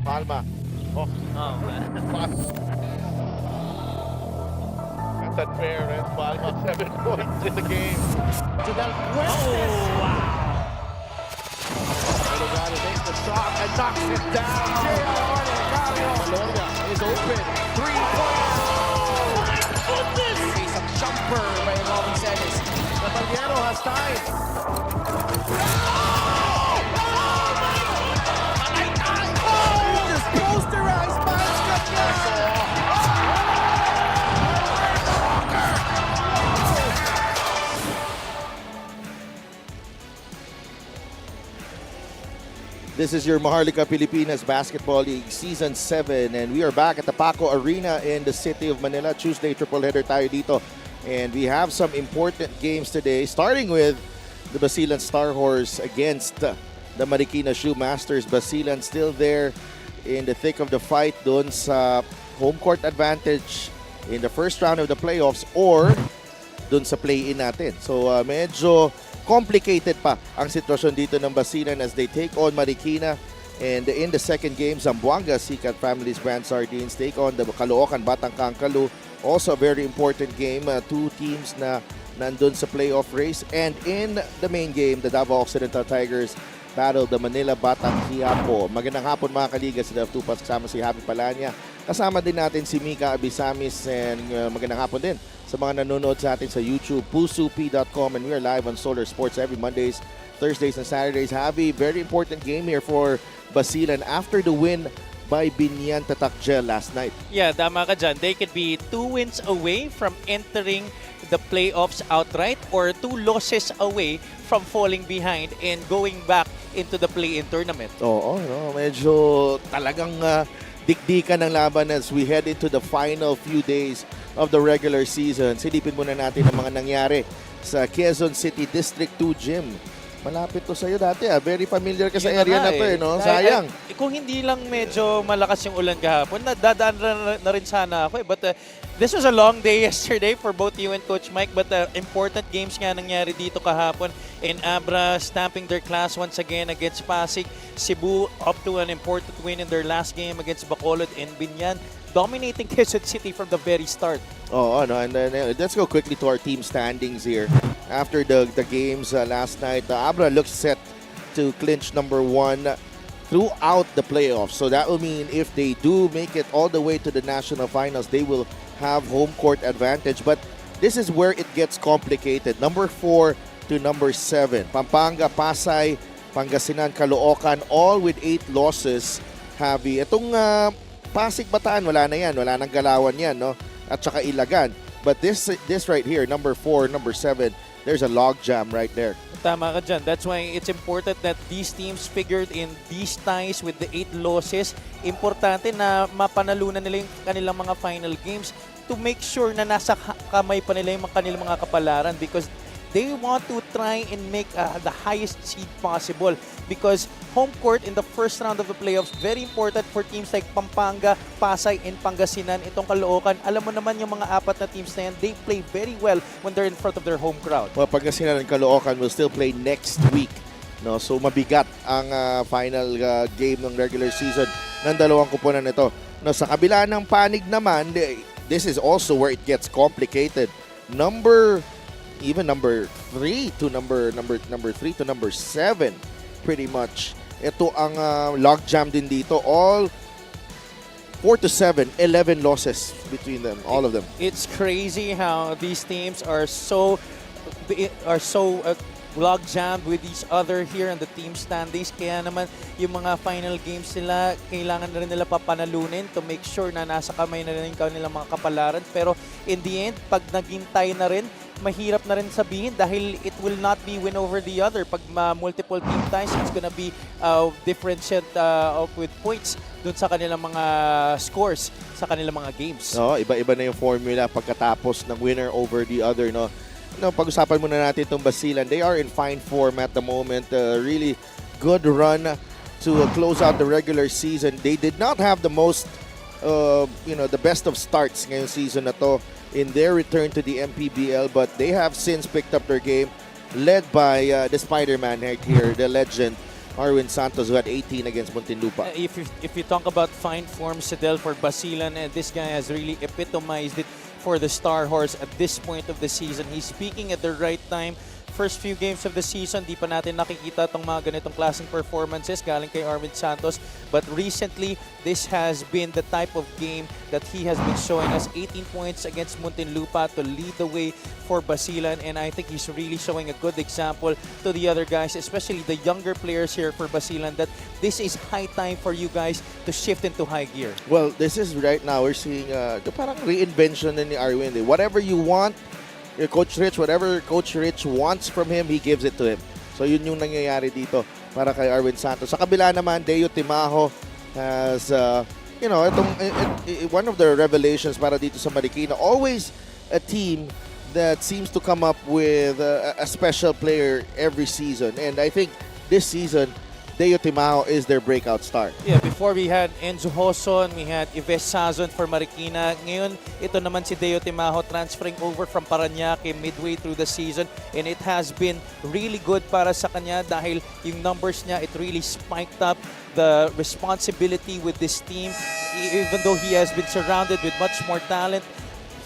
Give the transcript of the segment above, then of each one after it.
Palma. Oh, Oh, man. that's unfair, and Palma 7 points in the game. Oh, wow. Delgado makes the shot and knocks it down. Maloya is open. 3-point. My goodness! Face a jumper by Robin Celis. Natalgero has time. Just posterized by This is your Maharlika Pilipinas Basketball League Season 7 and we are back at the Paco Arena in the city of Manila. Tuesday triple header tayo dito. And we have some important games today, starting with the Basilan Star Horse against the Marikina Shoe Masters. Basilan still there in the thick of the fight doon sa home court advantage in the first round of the playoffs or doon sa play-in natin. So medyo complicated pa ang sitwasyon dito ng Basilan as they take on Marikina. And in the second game, Zamboanga Sikat Families Brand Sardines take on the Caloocan Batang Kangkalu. Also a very important game. Two teams na nandun sa playoff race. And in the main game, the Davao Occidental Tigers battle the Manila Batang Quiapo. Magandang hapon mga kaliga, si Dev Tupas kasama si Happy Palanya. Kasama din natin si Mika Abisamis and magandang hapon din sa mga nanonood sa atin sa YouTube, pusup.com, and we are live on Solar Sports every Mondays, Thursdays, and Saturdays. Have a very important game here for Basilan after the win by Binyan Tatakjel last night. Yeah, tama ka dyan. They could be 2 wins away from entering the playoffs outright or 2 losses away from falling behind and going back into the play-in tournament. Oo, no, medyo talagang dikdikan ng laban as we head into the final few days of the regular season. Silipin muna natin ang mga nangyari sa Quezon City District 2 Gym. Malapit to sa'yo dati Very familiar ka sa Yun area nga na to no? Dahil, Sayang. kung hindi lang medyo malakas yung ulan kahapon, dadaan na rin sana ako But this was a long day yesterday for both you and Coach Mike. But important games nga nangyari dito kahapon. In Abra stamping their class once again against Pasig. Cebu up to an important win in their last game against Bacolod and Binyan. Dominating Quezon City from the very start. Oh, no, and then let's go quickly to our team standings here. After the games last night, Abra looks set to clinch number 1 throughout the playoffs. So that will mean if they do make it all the way to the national finals, they will have home court advantage. But this is where it gets complicated. Number 4 to number 7. Pampanga, Pasay, Pangasinan, Caloocan, all with 8 losses. Javi, itong Pasig Bataan, wala na yan. Wala nang galawan yan, no? At saka Ilagan. But this right here, number 4, number 7, there's a logjam right there. Tama ka dyan. That's why it's important that these teams figured in these ties with the 8 losses. Importante na mapanalunan nila yung kanilang mga final games to make sure na nasa kamay pa nila yung kanilang mga kapalaran because they want to try and make the highest seed possible because home court in the first round of the playoffs, very important for teams like Pampanga, Pasay, and Pangasinan. Itong Caloocan, alam mo naman yung mga 4 na teams na yan, they play very well when they're in front of their home crowd. Well, Pangasinan and Caloocan will still play next week. No? So mabigat ang final game ng regular season ng dalawang kupunan nito. No, sa kabila ng panig naman, this is also where it gets complicated. Number 3 to number 3 to number 7 pretty much. Ito ang logjam din dito. All 4 to 7, 11 losses between them, all of them. It's crazy how these teams are so logjammed with each other here in the team standings. Kaya naman yung mga final games nila, kailangan na rin nila papanalunin to make sure na nasa kamay na rin yung kanilang mga kapalaran. Pero in the end, pag naghintay na rin, mahirap na rin sabihin dahil it will not be win over the other. Pag multiple team ties, it's gonna be differentiate with points dun sa kanilang mga scores sa kanilang mga games. No, iba-iba na yung formula pagkatapos ng winner over the other, no. No, pag-usapan muna natin itong Basilan. They are in fine form at the moment. Really good run to close out the regular season. They did not have the most, the best of starts ngayong season na to in their return to the MPBL, but they have since picked up their game, led by the Spider-Man right here, the legend, Arwin Santos, who had 18 against Muntinlupa. If you talk about fine form, Sidel, for Basilan, this guy has really epitomized it for the Star Horse at this point of the season. He's speaking at the right time. First few games of the season, di pa natin nakikita itong mga ganitong klaseng performances galing kay Arwin Santos. But recently, this has been the type of game that he has been showing us. 18 points against Muntinlupa to lead the way for Basilan. And I think he's really showing a good example to the other guys, especially the younger players here for Basilan, that this is high time for you guys to shift into high gear. Well, this is right now, we're seeing parang reinvention ni Arwin. Whatever you want, Coach Rich, whatever Coach Rich wants from him, he gives it to him. So yun yung nangyayari dito para kay Arwin Santos. Sa kabila naman, Deo Timajo has, one of the revelations para dito sa Marikina. Always a team that seems to come up with a special player every season. And I think this season, Deo Timajo is their breakout star. Yeah, before we had Enzo Hoson, we had Yves Sazon for Marikina. Ngayon, ito naman si Deo Timajo transferring over from Parañaque midway through the season. And it has been really good para sa kanya dahil yung numbers niya, it really spiked up the responsibility with this team. Even though he has been surrounded with much more talent,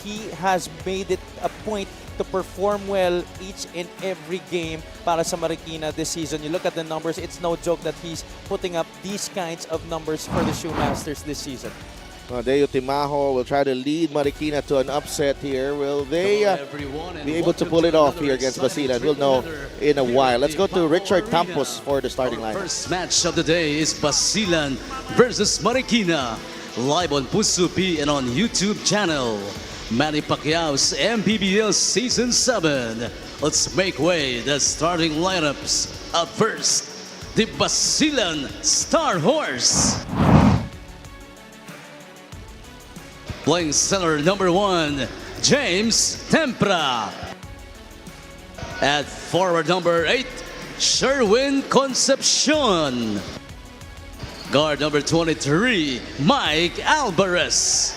he has made it a point to perform well each and every game para sa Marikina this season. You look at the numbers, it's no joke that he's putting up these kinds of numbers for the Shoemasters this season. Deo Timajo will try to lead Marikina to an upset here. Will they be able to pull it off here against Basilan? We'll know in a while. Let's go to Richard Campos for the starting line. First match of the day is Basilan versus Marikina. Live on Puso P and on YouTube channel. Manny Pacquiao's MPBL Season 7. Let's make way the starting lineups. Up first, the Basilan Star Horse. Playing center number 1, James Tempra. At forward number 8, Sherwin Concepcion. Guard number 23, Mike Alvarez.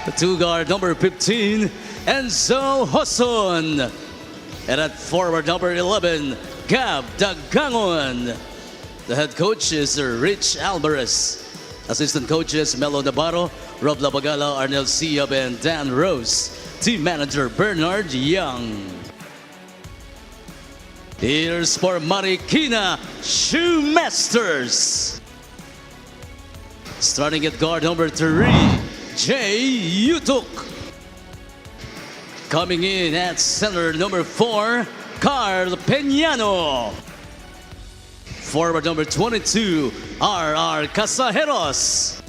The two guard number 15, Enzo Hoson. And at forward number 11, Gab Dagangon. The head coach is Rich Alvarez. Assistant coaches Melo Navarro, Rob Labagala, Arnel Siab, and Dan Rose. Team manager Bernard Young. Here's for Marikina Shoemasters. Starting at guard number 3, Jay Yutuk. Coming in at center number 4, Carl Peñano. Forward number 22, R.R. Casajeros.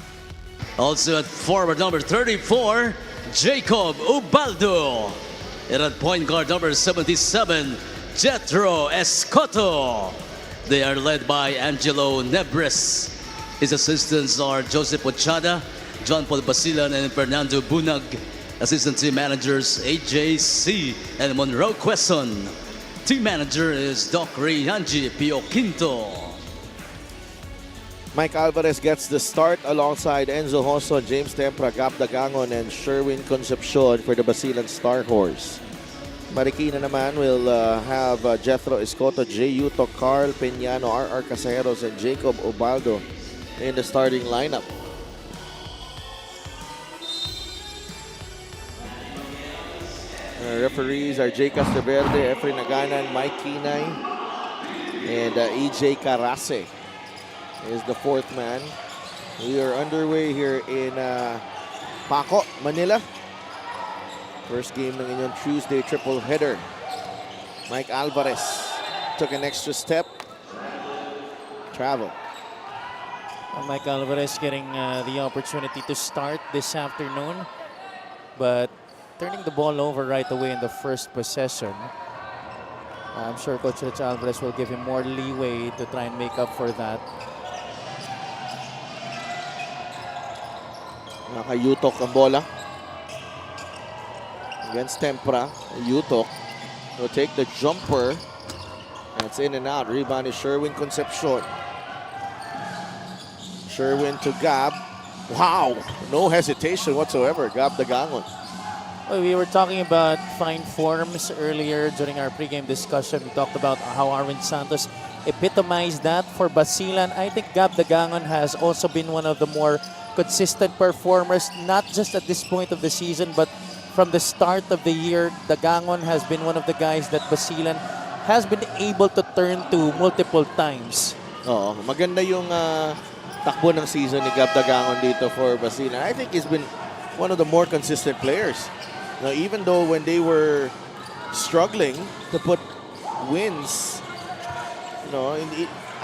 Also at forward number 34, Jacob Ubaldo. And at point guard number 77, Jetro Escoto. They are led by Angelo Nebres. His assistants are Joseph Ochada, John Paul Basilan, and Fernando Bunag. Assistant team managers AJC and Monroe Quezon. Team manager is Doc Reyhanji Pio Quinto. Mike Alvarez gets the start alongside Enzo Hoson, James Tempra, Gab Dagangon, and Sherwin Concepcion for the Basilan Star Horse. Marikina naman will have Jethro Escoto, Jay Yuto, Carl Peñano, R.R. Casajeros, and Jacob Ubaldo in the starting lineup. Referees are Jay Castroverde, Efren Naganan, Mike Kinay, and EJ Carase is the fourth man. We are underway here in Paco, Manila. First game ng inyong Tuesday triple header. Mike Alvarez took an extra step. Travel. Mike Alvarez getting the opportunity to start this afternoon, but turning the ball over right away in the first possession. I'm sure Coach Rich Alvarez will give him more leeway to try and make up for that. Nakayutok ang bola. Against Tempra, Yutok will take the jumper. That's in and out. Rebound is Sherwin Concepcion. Sherwin to Gab. Wow, no hesitation whatsoever. Gab Dagangon. Well, we were talking about fine forms earlier during our pregame discussion. We talked about how Arwin Santos epitomized that for Basilan. I think Gab Dagangon has also been one of the more consistent performers, not just at this point of the season, but from the start of the year. Dagangon has been one of the guys that Basilan has been able to turn to multiple times. Oo, maganda yung takbo ng season ni Gab Dagangon dito for Basilan. I think he's been one of the more consistent players. Now, even though when they were struggling to put wins,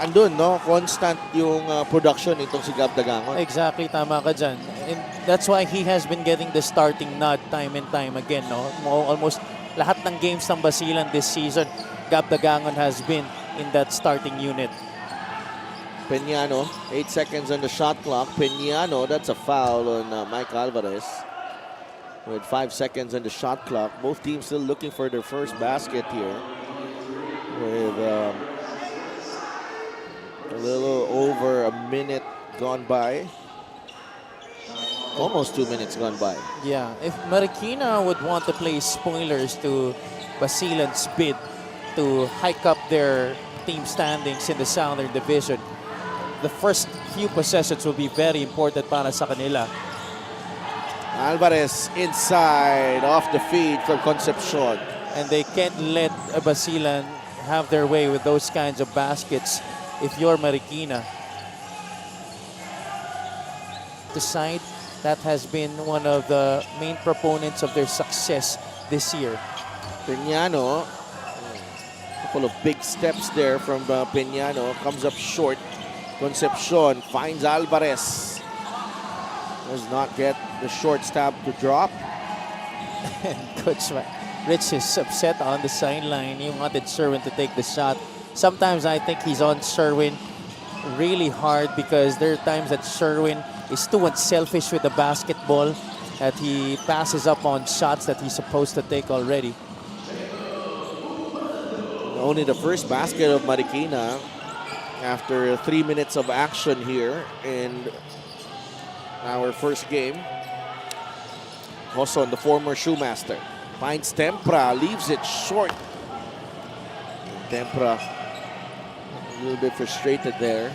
andun, constant yung production itong si Gab Dagangon. Exactly, tama ka dyan. And that's why he has been getting the starting nod time and time again. No? Almost lahat ng games ng Basilan this season, Gab Dagangon has been in that starting unit. Peñano, 8 seconds on the shot clock. Peñano, that's a foul on Mike Alvarez. With 5 seconds on the shot clock. Both teams still looking for their first basket here. With a little over a minute gone by. Almost 2 minutes gone by. Yeah, if Marikina would want to play spoilers to Basilan's bid to hike up their team standings in the Southern Division, the first few possessions will be very important para sa kanila. Alvarez inside, off the feed from Concepcion. And they can't let Basilan have their way with those kinds of baskets if you're Marikina. The side that has been one of the main proponents of their success this year. Peñano, a couple of big steps there from Peñano, comes up short. Concepcion finds Alvarez. Does not get the short stab to drop. And Coach Rich is upset on the sideline. He wanted Sherwin to take the shot. Sometimes I think he's on Sherwin really hard because there are times that Sherwin is too unselfish with the basketball, that he passes up on shots that he's supposed to take already. Only the first basket of Marikina after 3 minutes of action here in our first game. Hoson, the former shoemaster, finds Tempra, leaves it short. Tempra a little bit frustrated there.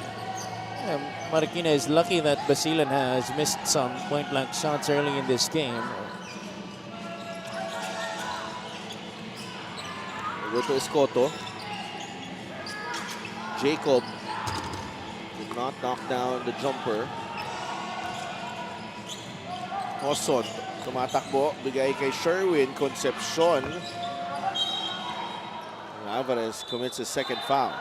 Yeah, Marikina is lucky that Basilan has missed some point-blank shots early in this game. Go to Escoto. Jacob did not knock down the jumper. Hoson, tumatakbo, bigay kay Sherwin. Concepcion. Alvarez commits his second foul.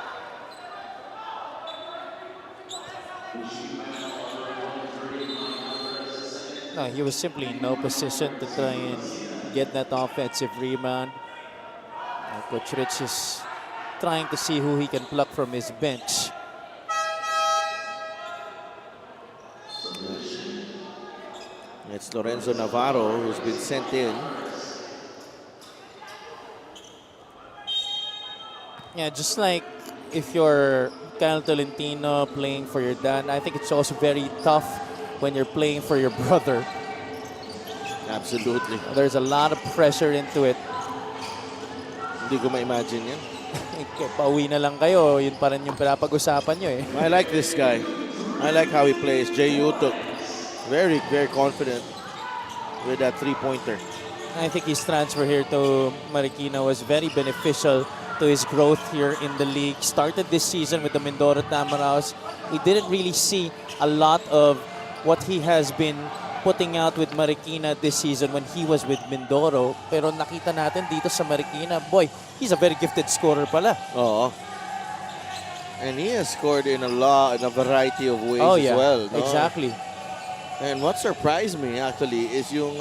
No, he was simply in no position to try and get that offensive rebound. Coach Rich is trying to see who he can pluck from his bench. It's Lorenzo Navarro who's been sent in. Yeah, just like if you're Kyle Tolentino playing for your dad, I think it's also very tough when you're playing for your brother. Absolutely. There's a lot of pressure into it. Hindi ko ma-imagine yan. Pauwi na lang kayo, yun pa rin yung pinapag-usapan nyo eh. I like this guy. I like how he plays. Jay Utuk, very, very confident with that three-pointer. I think his transfer here to Marikina was very beneficial to his growth here in the league. Started this season with the Mindoro Tamaraws. We didn't really see a lot of what he has been putting out with Marikina this season when he was with Mindoro. Pero nakita natin dito sa Marikina, boy, he's a very gifted scorer pala. Oo. And he has scored in a variety of ways as well. No? Exactly. And what surprised me actually is yung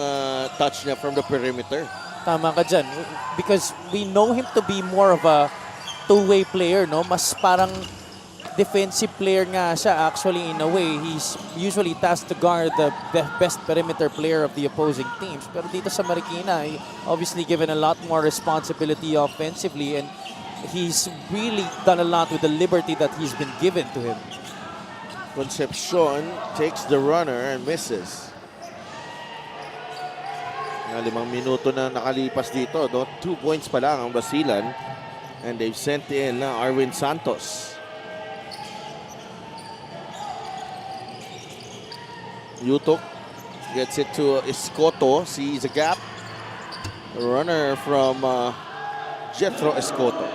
touch niya from the perimeter. Tama ka dyan. Because we know him to be more of a two-way player, no? Mas parang defensive player nga siya actually in a way. He's usually tasked to guard the best perimeter player of the opposing teams. Pero dito sa Marikina, he obviously given a lot more responsibility offensively, and he's really done a lot with the liberty that he's been given to him. Concepcion takes the runner and misses. 5 minuto na nakalipas dito. 2 points pa lang ang Basilan. And they've sent in Arwin Santos. Yutok gets it to Escoto, sees a gap. The runner from Jethro Escoto.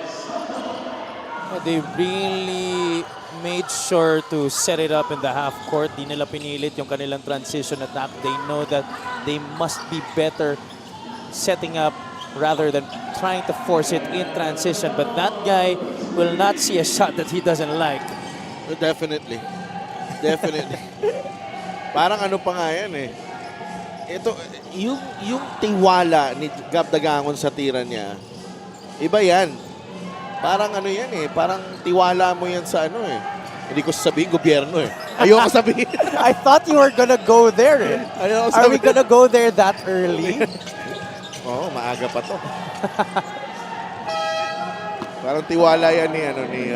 They really made sure to set it up in the half court. Di nila pinilit yung kanilang transition attack. They know that they must be better setting up rather than trying to force it in transition. But that guy will not see a shot that he doesn't like. Definitely. Definitely. Parang ano pa nga yan eh. Ito, yung tiwala ni Gab Dagangon sa tira niya, iba yan. Parang ano yan eh, parang tiwala mo yan sa ano eh. Hindi ko sabihin gobyerno eh. Ayoko sabihin. I thought you were gonna go there. Ayoko Are we sabihin. gonna go there that early? Oo, maaga pa to. Parang tiwala yan ni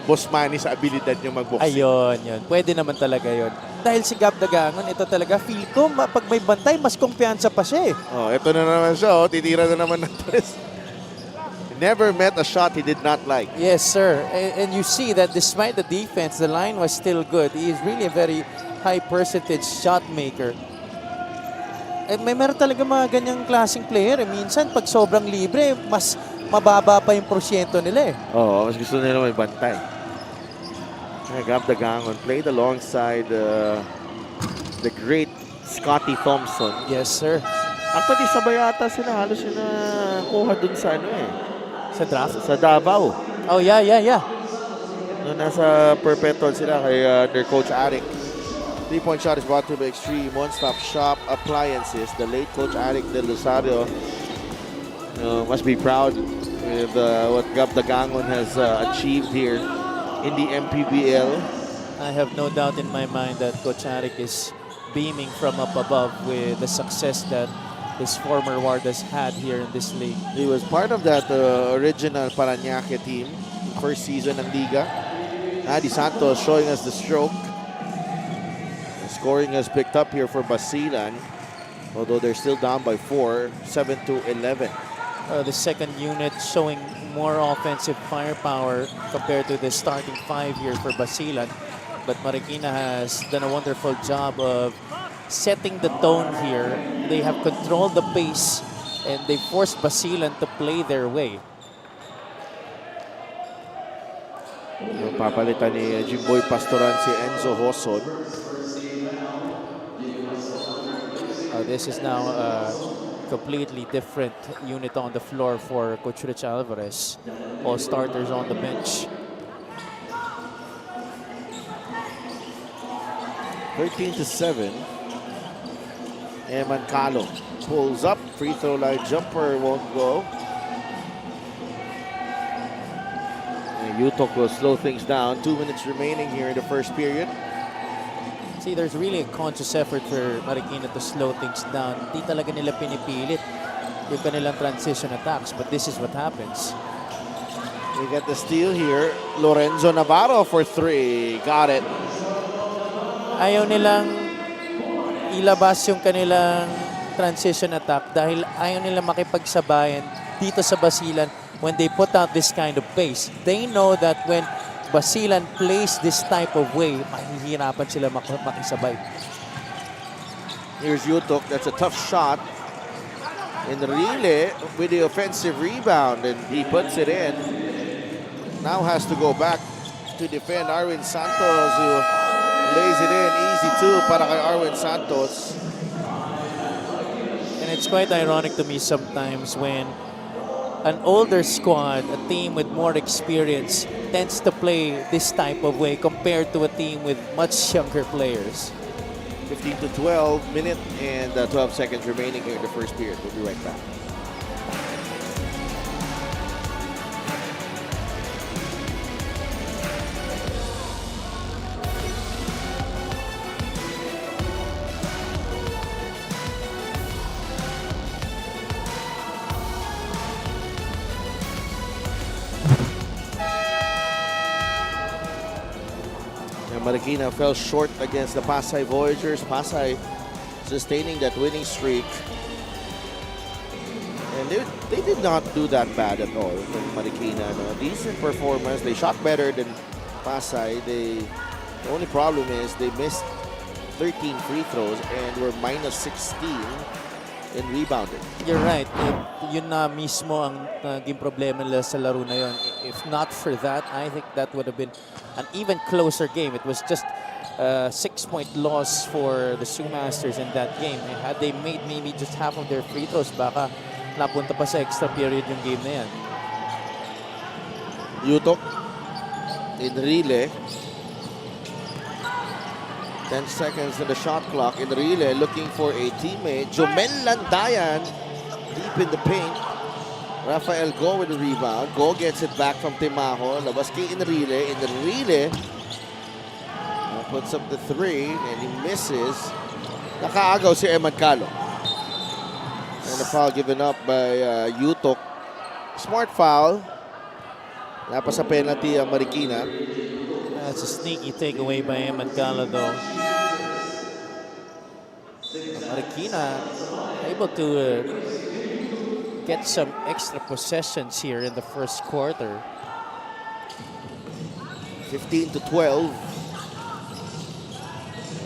Boss Manny sa abilidad niya mag-boxing. Ayun, yun. Pwede naman talaga yun. Dahil si Gab Dagangon, ito talaga, feel ko, pag may bantay, mas kumpiyansa pa siya eh. Oh, ito na naman siya. Oh. Titira na naman ng tres. Never met a shot he did not like. Yes, sir. And you see that despite the defense, the line was still good. He is really a very high percentage shot maker. Eh, meron talaga mga ganyang klaseng player. Eh. Minsan, pag sobrang libre, mas mababa pa yung porsyento nila eh. Oo, mas gusto nila may bantay. Gab Dagangon played alongside the great Scotty Thompson. Yes, sir. Actually, sabay ata sila. Halos sila kuha dun sa ano eh. Sa draft? Sa Davao. Oh, yeah. Noong nasa Perpetual sila kay their coach Arik. 3-point shot is brought to the extreme. One-stop shop appliances. The late coach Arik Del Rosario must be proud with what Gab Dagangon has achieved here in the MPBL. I have no doubt in my mind that Coach Arik is beaming from up above with the success that his former ward has had here in this league. He was part of that original Parañaque team, first season ng Liga. Adi Santos showing us the stroke. The scoring has picked up here for Basilan, although they're still down by 4, 7-11. The second unit showing more offensive firepower compared to the starting 5 here for Basilan. But Marikina has done a wonderful job of setting the tone here. They have controlled the pace and they forced Basilan to play their way. Papalitan ni Jimboy Pastoran si Enzo Hoson. This is now a completely different unit on the floor for Coach Rich Alvarez. All starters on the bench. 13-7. Eman Calo pulls up. Free throw line jumper won't go. And Yutok will slow things down. 2 minutes remaining here in the first period. See, there's really a conscious effort for Marikina to slow things down. Hindi talaga nila pinipilit yung kanilang transition attacks, but this is what happens. We get the steal here. Lorenzo Navarro for 3. Got it. Ayaw nilang ilabas yung kanilang transition attack dahil ayaw nilang makipagsabayan dito sa Basilan when they put out this kind of pace. They know that when Basilan plays this type of way, mahihirapan sila makisabay. Here's Yutok. That's a tough shot. And Rile with the offensive rebound, and he puts it in. Now has to go back to defend Arwin Santos, who lays it in. Easy two para kay Arwin Santos. And it's quite ironic to me sometimes when an older squad, a team with more experience, tends to play this type of way compared to a team with much younger players. 15-12 minute and 12 seconds remaining here in the first period. We'll be right back. Marikina fell short against the Pasay Voyagers. Pasay sustaining that winning streak. And And they did not do that bad at all from Marikina. No? Decent performance. They shot better than Pasay. The only problem is they missed 13 free throws and were minus 16 in rebounding. You're right. Yun na mismo ang naging problema nila sa laro na yun. If not for that, I think that would have been an even closer game. It was just a 6-point loss for the Sioux Masters in that game. And had they made maybe just half of their free throws, baka napunta pa sa extra period yung game na yan. Yutok in relay. 10 seconds in the shot clock in relay, looking for a teammate. Jomel Landayan deep in the paint. Rafael Go with the rebound. Go gets it back from Timaho. Labas kay in relay. In the relay, puts up the 3 and he misses. Nakaagaw si Eman Calo. And a foul given up by Yutok. Smart foul. Napasa penalty ang Marikina. That's a sneaky takeaway by Eman Calo though. Marikina able to get some extra possessions here in the first quarter. 15 to 12.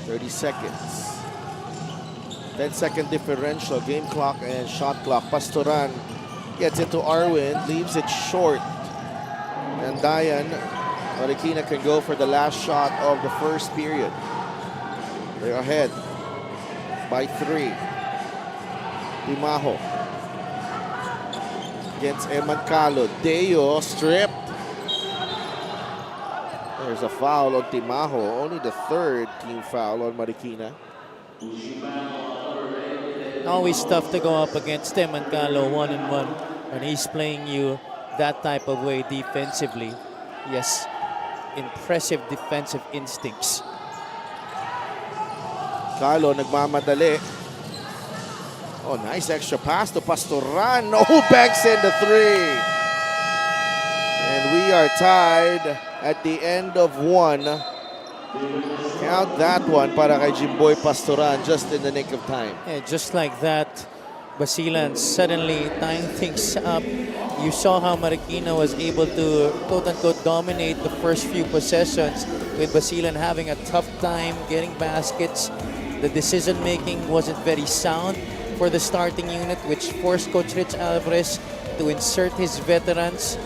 30 seconds. 10-second differential. Game clock and shot clock. Pastoran gets it to Arwin. Leaves it short. And Dayan, Marikina can go for the last shot of the first period. They're ahead by 3. Timaho against Eman Calo. Deo stripped. There's a foul on Timaho. Only the 3rd team foul on Marikina. Always tough to go up against Eman Calo 1-on-1 when he's playing you that type of way defensively. Yes, impressive defensive instincts. Calo nagmamadali. Oh, nice extra pass to Pastoran. No, banks in the 3. And we are tied at the end of 1. Count that one para kay Jimboy Pastoran just in the nick of time. Yeah, just like that, Basilan suddenly tying things up. You saw how Marikina was able to quote-unquote dominate the first few possessions with Basilan having a tough time getting baskets. The decision-making wasn't very sound for the starting unit, which forced Coach Rich Alvarez to insert his veterans,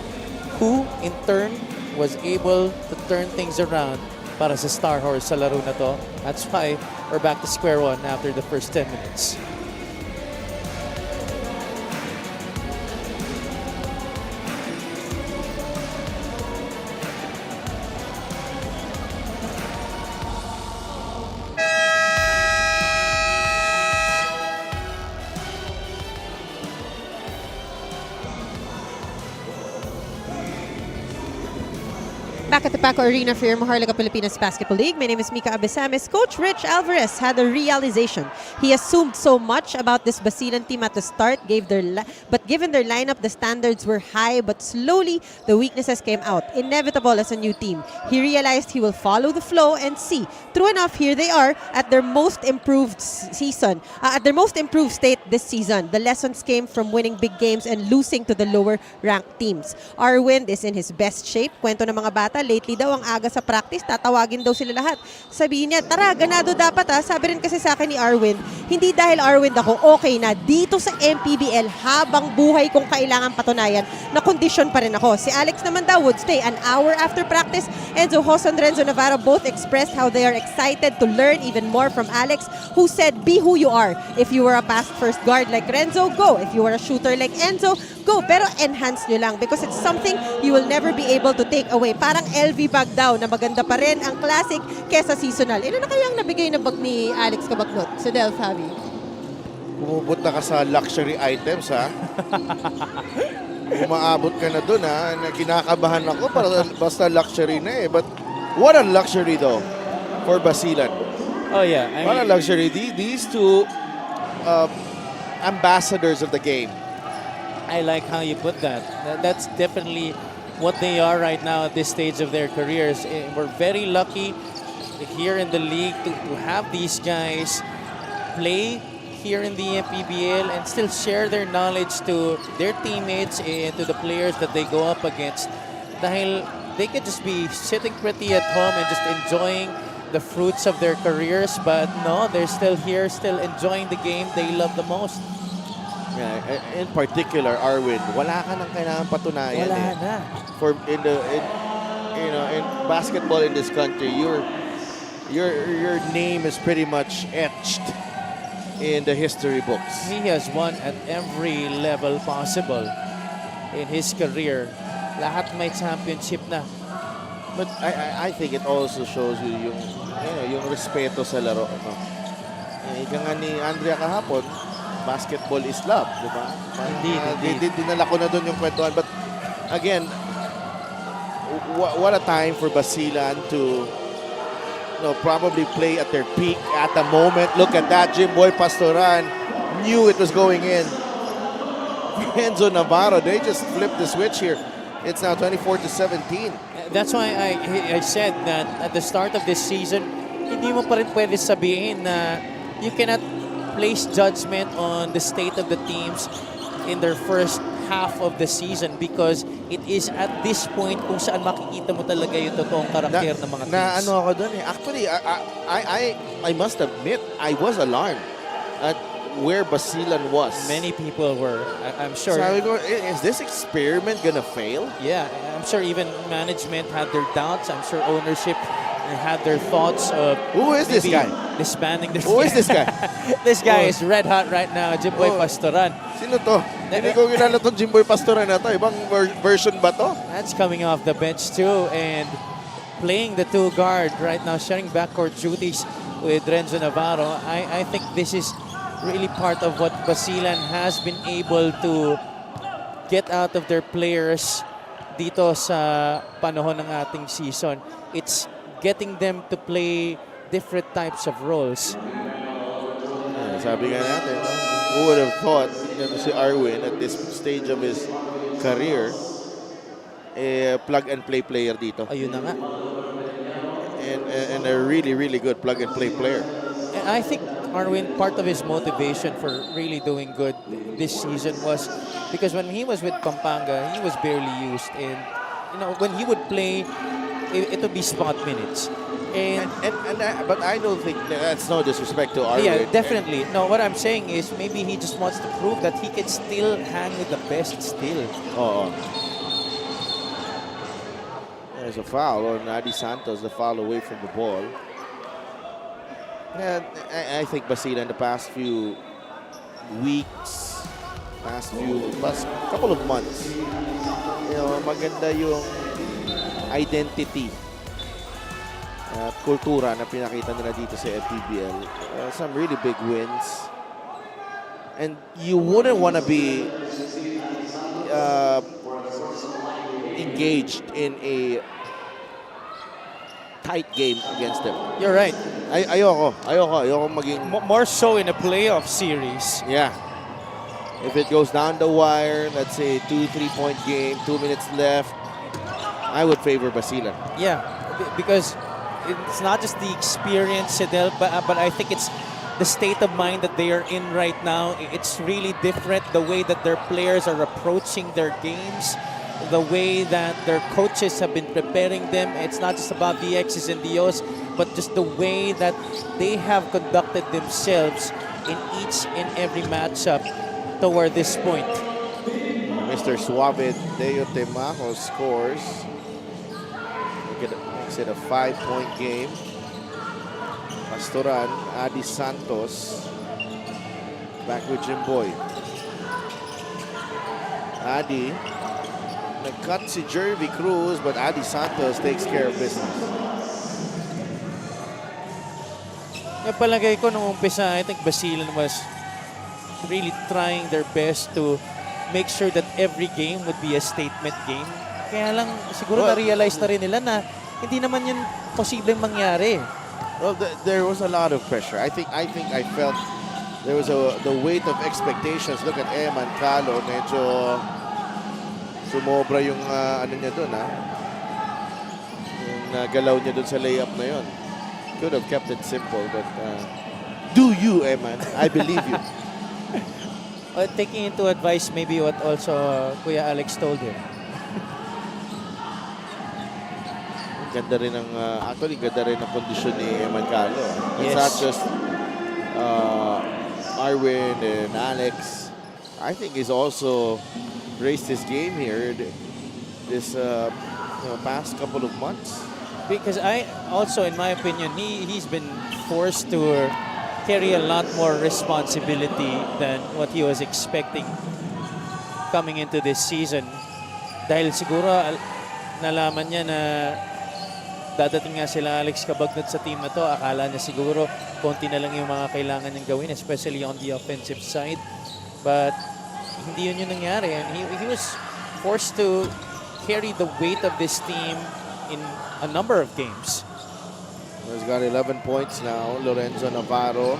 who in turn was able to turn things around para sa Star Horse sa laro na to. That's why we're back to square one after the first 10 minutes. Back at the Paco Arena for your Maharlika Pilipinas Basketball League. My name is Mika Abesames. Coach Rich Alvarez had a realization. He assumed so much about this Basilan team at the start, but given their lineup, the standards were high, but slowly the weaknesses came out. Inevitable as a new team. He realized he will follow the flow and see. True enough, here they are at their most improved season, at their most improved state this season. The lessons came from winning big games and losing to the lower ranked teams. Arwin is in his best shape. Kwento ng mga bata, lately daw ang aga sa practice, tatawagin daw sila lahat. Sabihin niya, tara, ganado dapat ha. Sabi rin kasi sa akin ni Arwin, hindi dahil Arwin ako, okay na dito sa MPBL habang buhay kong kailangan patunayan na kondisyon pa rin ako. Si Alex naman daw would stay an hour after practice. Enzo Hosso and Renzo Navarro both expressed how they are excited to learn even more from Alex, who said, be who you are. If you were a pass first guard like Renzo, go. If you were a shooter like Enzo, go. Pero enhance nyo lang because it's something you will never be able to take away. Parang LV bag daw na maganda pa rin ang classic kesa seasonal. Ano na kaya ang nabigay na bag ni Alex Cabagnot sa Del Fabi? Pumupunta ka sa luxury items, ha? Umaabot ka na dun, ha? Na kinakabahan ako para basta luxury na eh. But what a luxury though for Basilan. Oh yeah, What a luxury. These two ambassadors of the game. I like how you put that. That's definitely what they are right now at this stage of their careers. We're very lucky here in the league to have these guys play here in the MPBL and still share their knowledge to their teammates and to the players that they go up against. Dahil they could just be sitting pretty at home and just enjoying the fruits of their careers, but no, they're still here, still enjoying the game they love the most. Yeah, in particular, Arwin, wala ka nang kailangan patunayan. Wala eh. na. For in basketball in this country, your name is pretty much etched in the history books. He has won at every level possible in his career. Lahat may championship na. But I think it also shows you yung respeto sa laro. No? Ika nga ni Andrea kahapon, basketball is love, di ba? Indeed. Dinala ko na doon yung kwentuhan. But again, what a time for Basilan to probably play at their peak at the moment. Look at that, Jimboy Pastoran knew it was going in. Enzo Navarro, they just flipped the switch here. It's now 24-17. That's why I said that at the start of this season, hindi mo pa rin pwede sabihin na you cannot place judgment on the state of the teams in their first half of the season because it is at this point kung saan makikita mo talaga yung totoong karakter ng mga teams. Na ano ako doon eh. Actually, I must admit, I was alarmed at where Basilan was. Many people were. I'm sure. Sabi ko, is this experiment gonna fail? Yeah, I'm sure even management had their doubts. I'm sure ownership had their thoughts of Who is this maybe guy? disbanding this Who is this guy? This guy is red hot right now, Jimboy Pastoran. Sino to? Hindi ko kilala tong Jimboy Pastoran na to. Ibang version ba to? That's coming off the bench too and playing the two guard right now, sharing backcourt duties with Renzo Navarro. I think this is really part of what Basilan has been able to get out of their players dito sa panahon ng ating season. It's getting them to play different types of roles. Sabi nga natin, who would have thought si Arwin at this stage of his career, plug-and-play player dito. Ayun na nga. And a really, really good plug-and-play player. And I think Arwin, part of his motivation for really doing good this season was because when he was with Pampanga, he was barely used. And, when he would play, it would be spot minutes. But I don't think that's no disrespect to Arwin. Yeah, definitely. No, what I'm saying is maybe he just wants to prove that he can still hang with the best still. Oo. There's a foul on Adi Santos, the foul away from the ball. Yeah, I think Basilan the past few weeks, past couple of months, maganda yung identity at kultura na pinakita nila dito sa MPBL. Some really big wins. And you wouldn't want to be engaged in a tight game against them. You're right. Ayoko maging... More so in a playoff series. Yeah. If it goes down the wire, let's say 2-3 point game, 2 minutes left, I would favor Basilan. Yeah, because it's not just the experience, Sidel, but I think it's the state of mind that they are in right now. It's really different, the way that their players are approaching their games, the way that their coaches have been preparing them. It's not just about the X's and the O's, but just the way that they have conducted themselves in each and every matchup toward this point. Mr. Suave Deo Temajo scores. Makes it a 5-point game. Pastoran, Adi Santos. Back with Jimboy. Adi. Nag-cut si Jervy Cruz, but Adi Santos takes care of business. Yung palagay ko nung umpisa, I think Basilan was really trying their best to make sure that every game would be a statement game. Kaya lang siguro na-realize na rin nila na hindi naman yun posibleng mangyari. Well, there was a lot of pressure. I think I felt there was the weight of expectations. Look at Eman Calo, medyo sumobra yung ano niya doon, yung galaw niya doon sa layup na yon. Could have kept it simple, but Do you, Eman? I believe you. Taking into advice maybe what also Kuya Alex told him. Ganda rin ng, actually, ganda rin ng kondisyon ni Eman Carlo. It's Yes. not just Arwin and Alex. I think he's also raised his game here this past couple of months. Because I also, in my opinion, he's been forced to carry a lot more responsibility than what he was expecting coming into this season. Dahil siguro nalaman niya na dadating nga sila Alex Cabagnat sa team na to. Akala niya siguro konti na lang yung mga kailangan niyang gawin, especially on the offensive side. But hindi yun yung nangyari. And he was forced to carry the weight of this team in a number of games. He's got 11 points now. Lorenzo Navarro.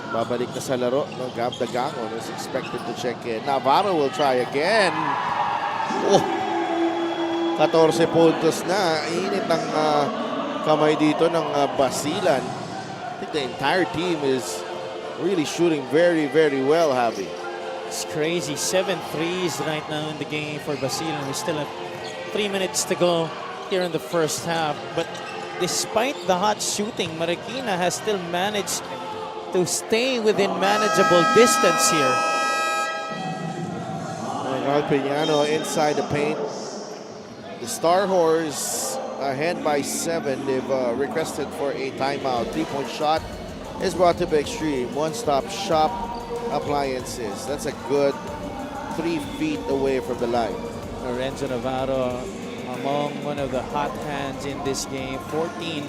Babalik na sa laro. No, Gab Dagangon is expected to check in. Navarro will try again. Oh! 14 puntos na. Init ang kamay dito ng Basilan. I think the entire team is really shooting very, very well, Javi. It's crazy. 7 threes right now in the game for Basilan. We still have 3 minutes to go here in the first half. But despite the hot shooting, Marikina has still managed to stay within manageable distance here. Ronald Piñano inside the paint. The Star Horse ahead by 7. They've requested for a timeout. 3-point shot is brought to the extreme. One-stop shop appliances. That's a good 3 feet away from the line. Lorenzo Navarro among one of the hot hands in this game. 14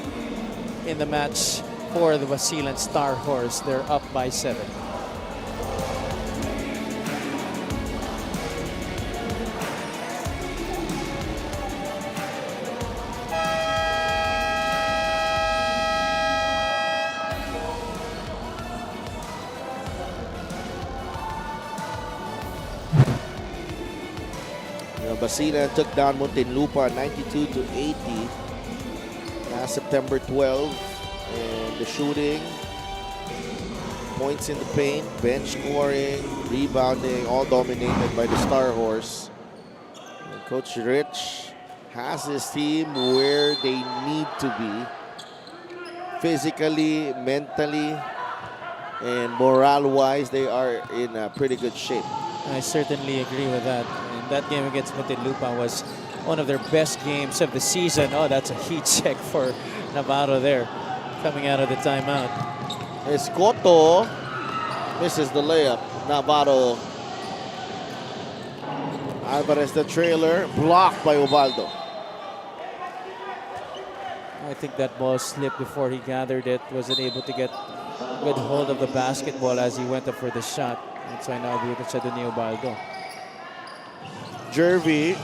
in the match for the Basilan Star Horse. They're up by 7. Basilan took down Muntinlupa 92-80 last September 12. And the shooting, points in the paint, bench scoring, rebounding, all dominated by the Star Horse. And Coach Rich has his team where they need to be. Physically, mentally, and morale-wise, they are in a pretty good shape. I certainly agree with that. And that game against Muntinlupa was one of their best games of the season. Oh, that's a heat check for Navarro there, coming out of the timeout. Escoto misses the layup. Navarro. Alvarez the trailer, blocked by Ubaldo. I think that ball slipped before he gathered it. Wasn't able to get good hold of the basketball as he went up for the shot. That's why now dito siya dun ni Ubaldo. Jervy,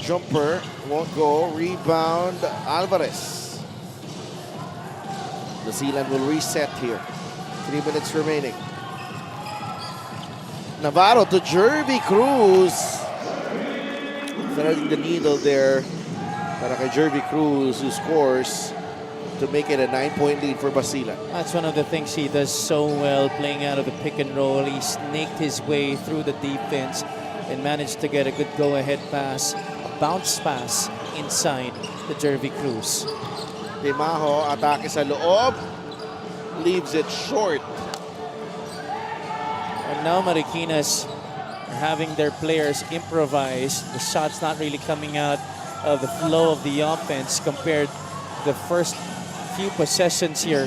jumper, won't go. Rebound, Alvarez. The Zealand will reset here. 3 minutes remaining. Navarro to Jervy Cruz. Threading the needle there para kay Jervy Cruz, who scores to make it a 9-point lead for Basilan. That's one of the things he does so well, playing out of the pick and roll. He snaked his way through the defense and managed to get a good go-ahead pass, a bounce pass inside to Jervy Cruz. Timaho, atake sa loob. Leaves it short. And now Marikina's having their players improvise. The shot's not really coming out of the flow of the offense compared to the first few possessions here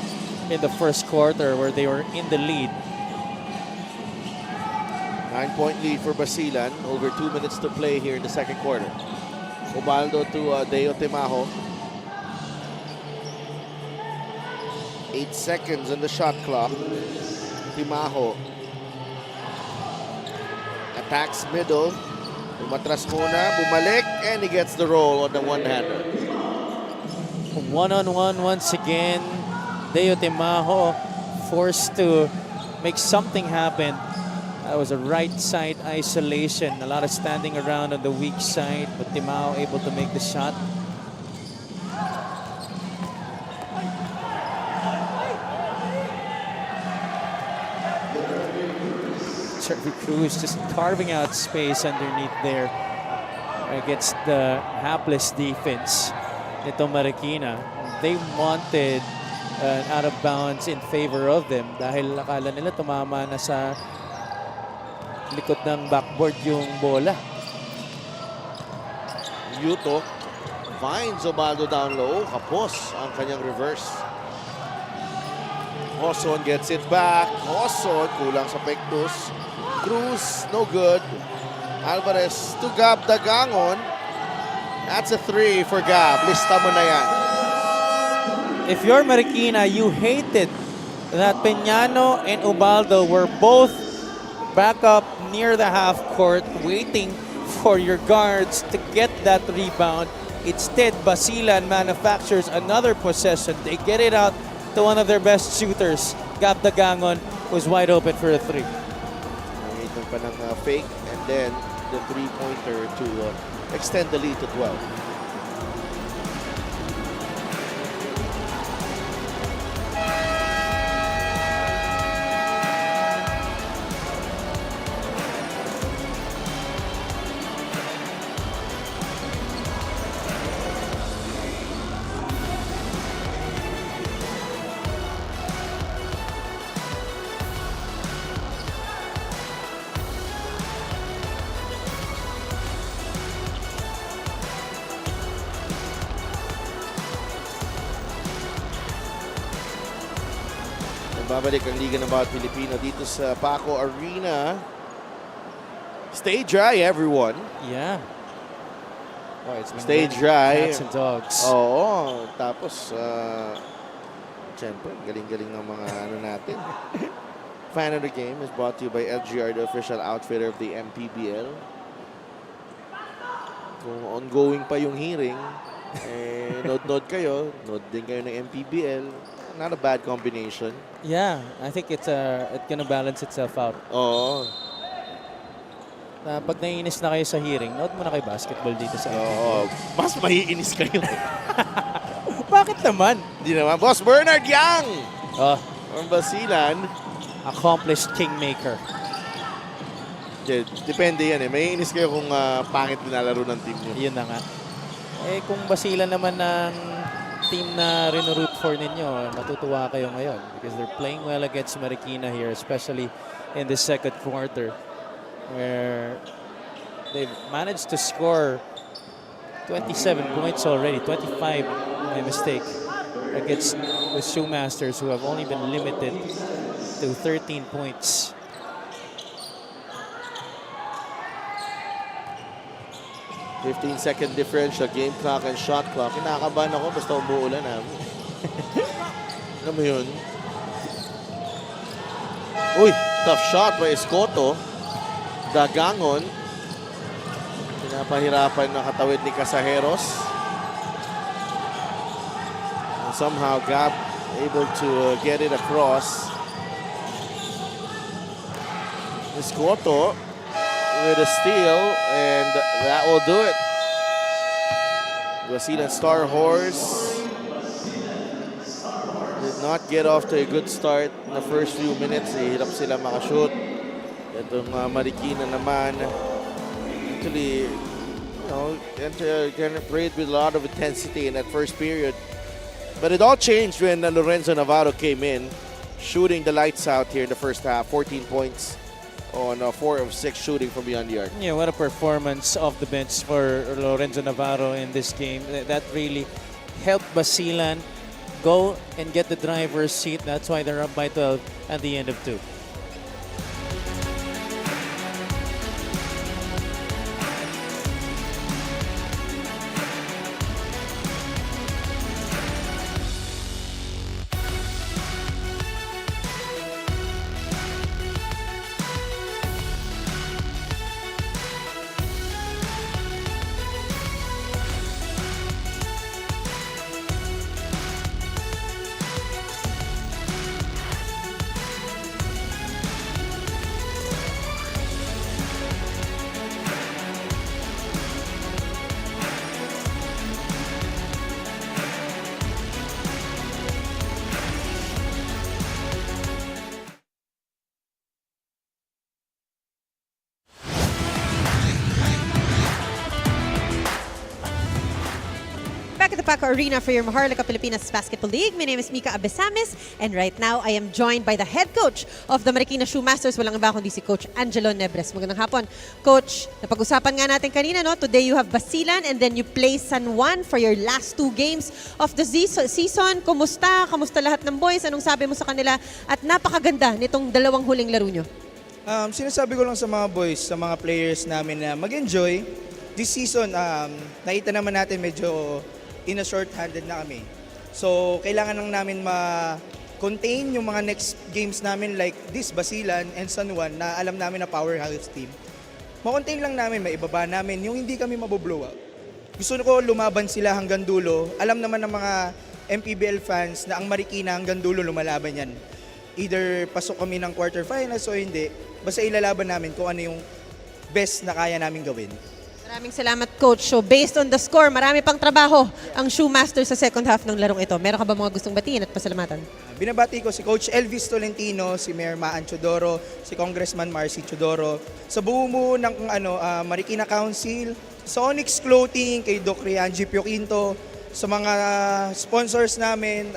in the first quarter where they were in the lead. 9-point lead for Basilan. Over 2 minutes to play here in the second quarter. Ubaldo to Deo Timaho. 8 seconds on the shot clock. Timaho attacks middle. Umatras muna, bumalik, and he gets the roll on the one-hander. One-on-one once again. Deo Timaho forced to make something happen. That was a right side isolation. A lot of standing around on the weak side, but Timaho able to make the shot. Servi Cruz just carving out space underneath there against the hapless defense nito Marikina. They wanted an out of bounds in favor of them dahil akala nila tumama na sa likod ng backboard yung bola. Yuto finds Obaldo down low. Kapos ang kanyang reverse. Hoson gets it back. Hoson kulang sa pektus. Cruz, no good. Alvarez to Gab Dagangon. That's a 3 for Gab. Lista mo na yan. If you're Marikina, you hated that Peñano and Ubaldo were both back up near the half court waiting for your guards to get that rebound. Instead, Basilan manufactures another possession. They get it out to one of their best shooters, Gab Dagangon, was wide open for a 3. Nangitan pa ng fake and then the three-pointer to extend the lead to 12. Babalik ang Liga ng Bawat Pilipino dito sa Paco Arena. Stay dry, everyone. Yeah. Oh, it's been Stay raining dry. Cats and dogs. Oo. Tapos, siyempre, galing-galing ng mga ano natin. Fan of the Game is brought to you by LGR, the official outfitter of the MPBL. Kung ongoing pa yung hearing, nod-nod kayo. Nod din kayo ng MPBL. Not a bad combination. Yeah, I think it's gonna balance itself out. Oo. Pag naiinis na kayo sa hearing, nood mo na kayo basketball dito sa Oo. Mas maiinis kayo. Bakit naman? Hindi naman. Boss Bernard Yang! Oh, Ang Basilan. accomplished kingmaker. Depende yan eh. Maiinis kayo kung pangit nilalaro ng team nyo. Yun na nga. Eh kung Basilan naman ng team na rinoroot for ninyo, matutuwa kayo ngayon because they're playing well against Marikina here, especially in the second quarter where they've managed to score 27 points already, 25 my mistake, against the Shoemasters who have only been limited to 13 points. – 15-second differential, game clock and shot clock. Kinakabahan ako basta umuulan na. Alam mo yun? Uy, tough shot by Escoto. Dagangon. Pinapahirapan na katawid ni Casajeros. And somehow Gab able to get it across. Escoto with a steal, and that will do it. Basilan Star Horse did not get off to a good start in the first few minutes. Hirap sila makashoot. Itong Marikina naman, actually, you know, played with a lot of intensity in that first period. But it all changed when Lorenzo Navarro came in, shooting the lights out here in the first half. 14 points. On 4 of 6 shooting from beyond the arc. Yeah, what a performance off the bench for Lorenzo Navarro in this game. That really helped Basilan go and get the driver's seat. That's why they're up by 12 at the end of 2. Paco Arena for your Maharlika Pilipinas Basketball League. My name is Mika Abesamis, and right now I am joined by the head coach of the Marikina Shoemasters. Walang iba kundi si Coach Angelo Nebres. Magandang hapon. Coach, napag-usapan nga natin kanina, no? Today you have Basilan and then you play San Juan for your last 2 games of the season. Kumusta? Kamusta lahat ng boys? Anong sabi mo sa kanila? At napakaganda nitong 2 huling laro nyo. Sinasabi ko lang sa mga boys, sa mga players namin na mag-enjoy. This season, nakita naman natin medyo in a short-handed na kami. So, kailangan lang namin ma-contain yung mga next games namin like this, Basilan and San Juan na alam namin na powerhouse team. Ma-contain lang namin, maibaba namin yung hindi kami maboblow up. Gusto ko lumaban sila hanggang dulo. Alam naman ng mga MPBL fans na ang Marikina hanggang dulo lumalaban yan. Either pasok kami ng quarterfinals o hindi. Basta ilalaban namin kung ano yung best na kaya namin gawin. Maraming salamat, Coach. So, based on the score, marami pang trabaho ang Shoemasters sa second half ng larong ito. Meron ka ba mga gustong batiin at pasalamatan? Binabati ko si Coach Elvis Tolentino, si Mayor Maan Chodoro, si Congressman Marcy Chodoro, sa buo ng Marikina Council, sa Onyx Clothing, kay Doc Rianji Pioquinto, sa mga sponsors namin,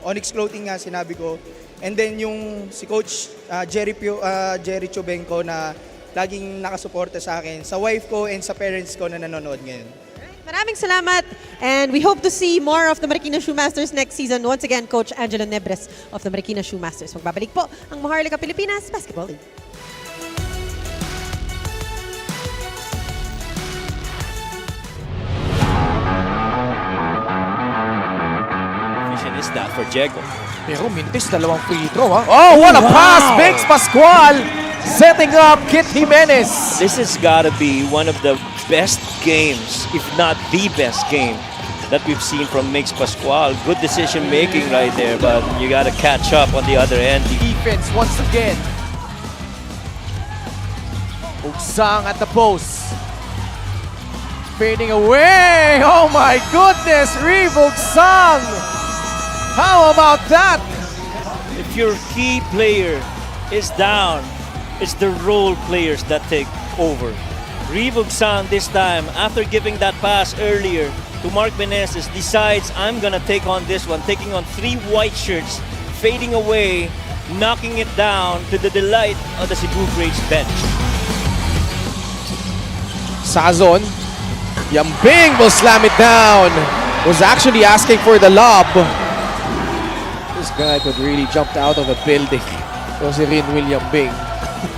Onyx Clothing nga sinabi ko, and then yung si Coach Jerry Chubenko na laging nakasuporta sa akin, sa wife ko and sa parents ko na nanonood ngayon. Maraming salamat, and we hope to see more of the Marikina Shoemasters next season. Once again, Coach Angelo Nebres of the Marikina Shoemasters. Magbabalik po ang Maharlika Pilipinas Basketball League. Vision is that for Diego. Pero mintis, 2 free throw, ha? Oh, what a pass! Biggs Pascual setting up Kit Jimenez. This has got to be one of the best games, if not the best game, that we've seen from Mix Pascual. Good decision making right there, but you got to catch up on the other end. Defense once again. Ugsang at the post. Fading away. Oh my goodness, Reeve Ugsang. How about that? If your key player is down, it's the role players that take over. Rivugsan this time, after giving that pass earlier to Mark Meneses, decides I'm gonna take on this one, taking on 3 white shirts, fading away, knocking it down to the delight of the Cebu Grays bench. Sazon. Yambing will slam it down. Was actually asking for the lob. This guy could really jump out of a building. So si Rin William Bing.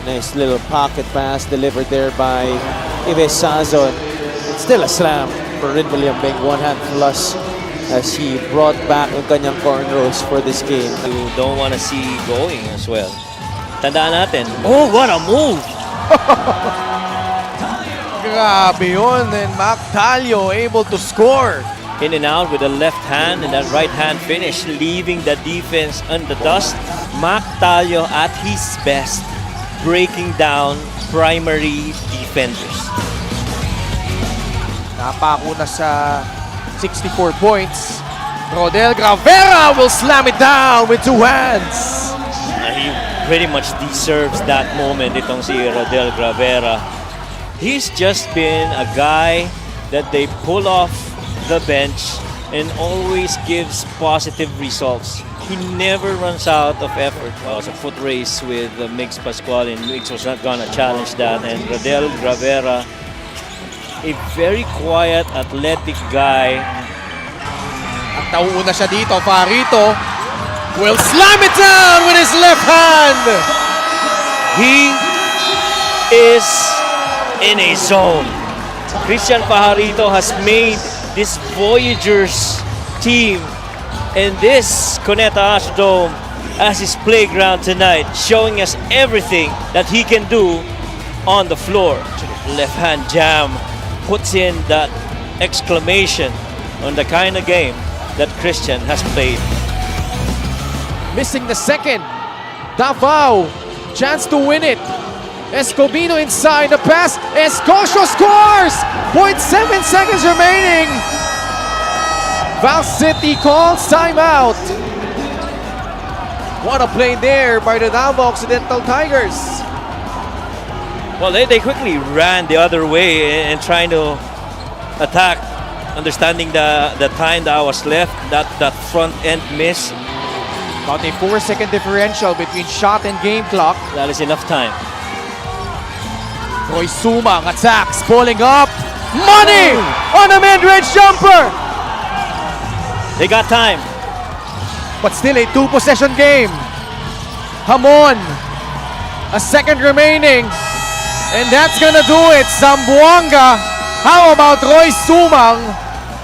Nice little pocket pass delivered there by Ives Sazon. It's still a slam for Rin William Beng, 1-hand plus as he brought back ang kanyang cornrows for this game. You don't want to see going as well. Tandaan natin, oh, what a move! Grabe yun. And Mac Talio able to score. In and out with the left hand and that right hand finish, leaving the defense on the dust. Mac Talio at his best, breaking down primary defenders. Napako na sa 64 points. Rodel Gravera will slam it down with 2 hands. He pretty much deserves that moment, itong si Rodel Gravera. He's just been a guy that they pull off the bench and always gives positive results. He never runs out of effort. Well, it's a foot race with Mix Pascual, and Mix was not gonna challenge that. And Rodel Gravera, a very quiet, athletic guy. At nauuna siya dito. Farito will slam it down with his left hand. He is in a zone. Christian Pajarito has made this Voyagers team and this Cuneta Astrodome as his playground tonight, showing us everything that he can do on the floor. Left hand jam puts in that exclamation on the kind of game that Christian has played. Missing the second. Davao, chance to win it. Escobino inside the pass. Escocio scores! 0.7 seconds remaining. Val City calls timeout. What a play there by the Davao Occidental Tigers. Well, they quickly ran the other way and trying to attack understanding the time that was left, that front end miss, About a 4-second differential between shot and game clock. that is enough time. Roy Sumang attacks, pulling up. Money on a mid-range jumper. They got time. But still a 2-possession game. Hamon, a second remaining. And that's gonna do it. Zamboanga. How about Roy Sumang?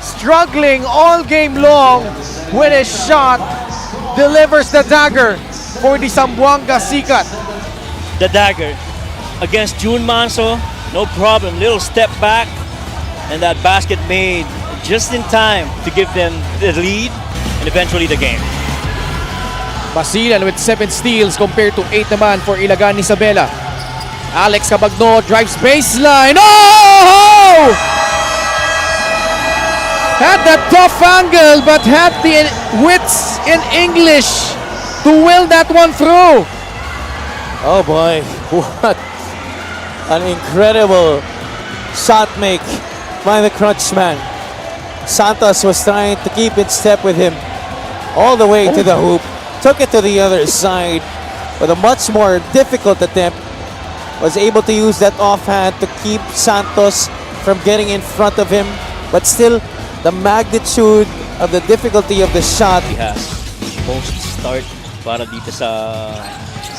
Struggling all game long with his shot. Delivers the dagger for the Zamboanga Sikat. The dagger against June Manso, no problem. Little step back, and that basket made just in time to give them the lead and eventually the game. Basilan with 7 steals compared to 8 naman for Ilagan Isabela. Alex Cabagno drives baseline. Oh! Had that tough angle but had the wits in English to will that one through. Oh boy, what an incredible shot make by the crunch man. Santos was trying to keep in step with him all the way to the hoop. Took it to the other side with a much more difficult attempt. Was able to use that offhand to keep Santos from getting in front of him. But still, the magnitude of the difficulty of the shot. He has post start para dito sa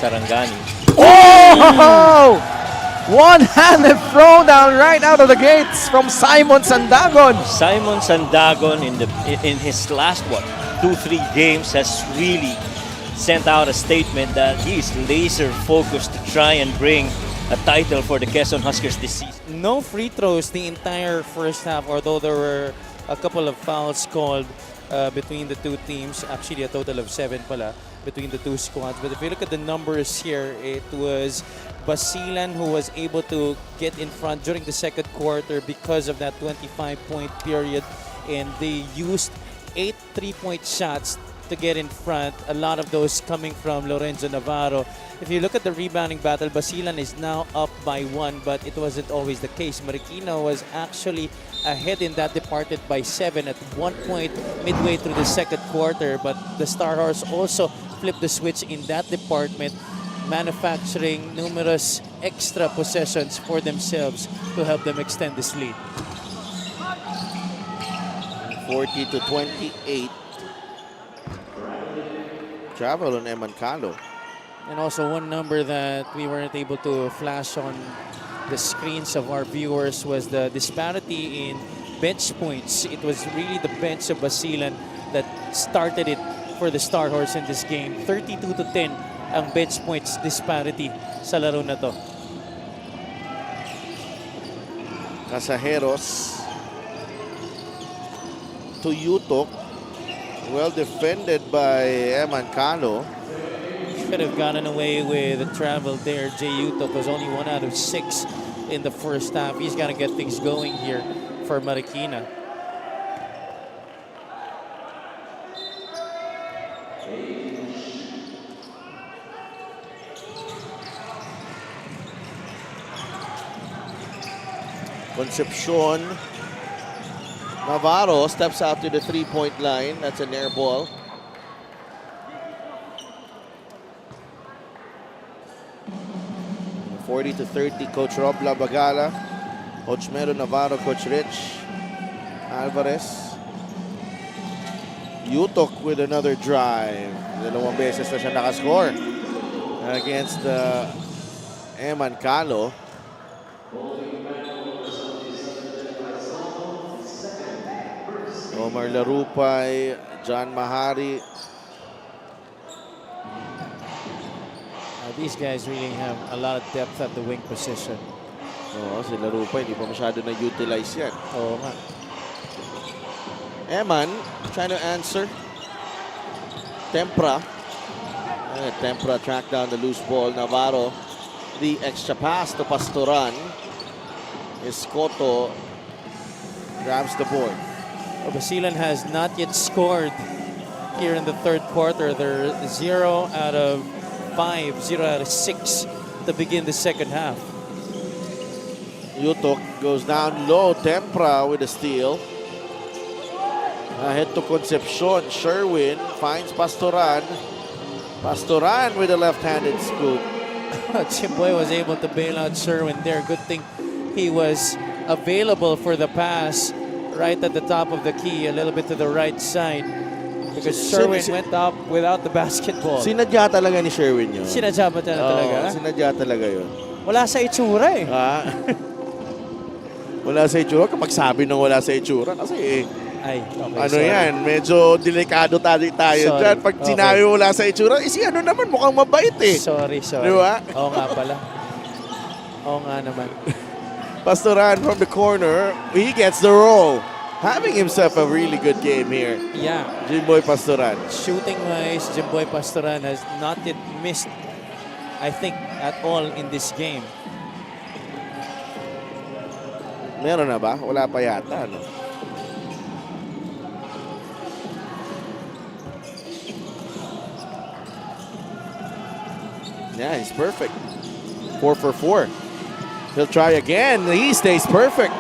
Sarangani. Oh! One-handed throwdown right out of the gates from Simon Sandagon. Simon Sandagon in his last 2-3 games has really sent out a statement that he is laser focused to try and bring a title for the Quezon Huskers this season. No free throws the entire first half, although there were a couple of fouls called between the two teams. Actually, a total of 7 pala between the two squads. But if you look at the numbers here, it was Basilan who was able to get in front during the second quarter because of that 25-point period. And they used 8 3-point shots to get in front. A lot of those coming from Lorenzo Navarro. If you look at the rebounding battle, Basilan is now up by 1, but it wasn't always the case. Marikina was actually ahead in that departed by 7 at one point midway through the second quarter, but the Star Horse also flipped the switch in that department, manufacturing numerous extra possessions for themselves to help them extend this lead. 40-28. Travel on Eman Calo. And also one number that we weren't able to flash on the screens of our viewers was the disparity in bench points. It was really the bench of Basilan that started it for the Star Horse in this game. 32-10 ang bench points disparity sa laro na to. Casajeros to Yutok. Well defended by Eman Calo. Could have gotten away with the travel there. Jay Yutok was only 1 out of 6 in the first half. He's got to get things going here for Marikina. Concepcion. Navarro steps out to the 3-point line. That's an air ball. (40 to 30), Coach Rob Labagala, Coach Mero Navarro, Coach Rich Alvarez. Yutok with another drive. Dalawang beses na siya nakascore against Eman Calo. Omar Larupay, John Mahari. These guys really have a lot of depth at the wing position. Oo, si Larupay, hindi pa masyado na-utilize yan. Oo nga. Eman trying to answer. Tempra. Tempra track down the loose ball. Navarro, the extra pass to Pastoran. Escoto grabs the board. Basilan has not yet scored here in the third quarter. They're 0 out of 5, 0 out of 6 to begin the second half. Yutok goes down low. Tempra with a steal. Ahead to Concepcion. Sherwin finds Pastoran. Pastoran with a left-handed scoop. Jimboy was able to bail out Sherwin there. Good thing he was available for the pass right at the top of the key, a little bit to the right side. Because Sherwin went up without the basketball. Sinadya talaga ni Sherwin yun. Sinadya ba talaga? Sinadya talaga yun. Wala sa itsura eh. Wala sa itsura. Kapag sabi ng wala sa itsura, kasi Ay, okay, ano sorry. yan, medyo delikado tayo dyan. Pag sinabi wala sa itsura, si ano naman, mukhang mabait eh. Sorry. Di ba? Oo nga pala. Oo nga naman. Pastoran from the corner, he gets the roll. Having himself a really good game here. Yeah. Jimboy Pastoran. Shooting-wise, Jimboy Pastoran has not yet missed, I think, at all in this game. Meron na ba? Wala pa yata, no? Yeah, he's perfect. 4 for 4. He'll try again. He stays perfect.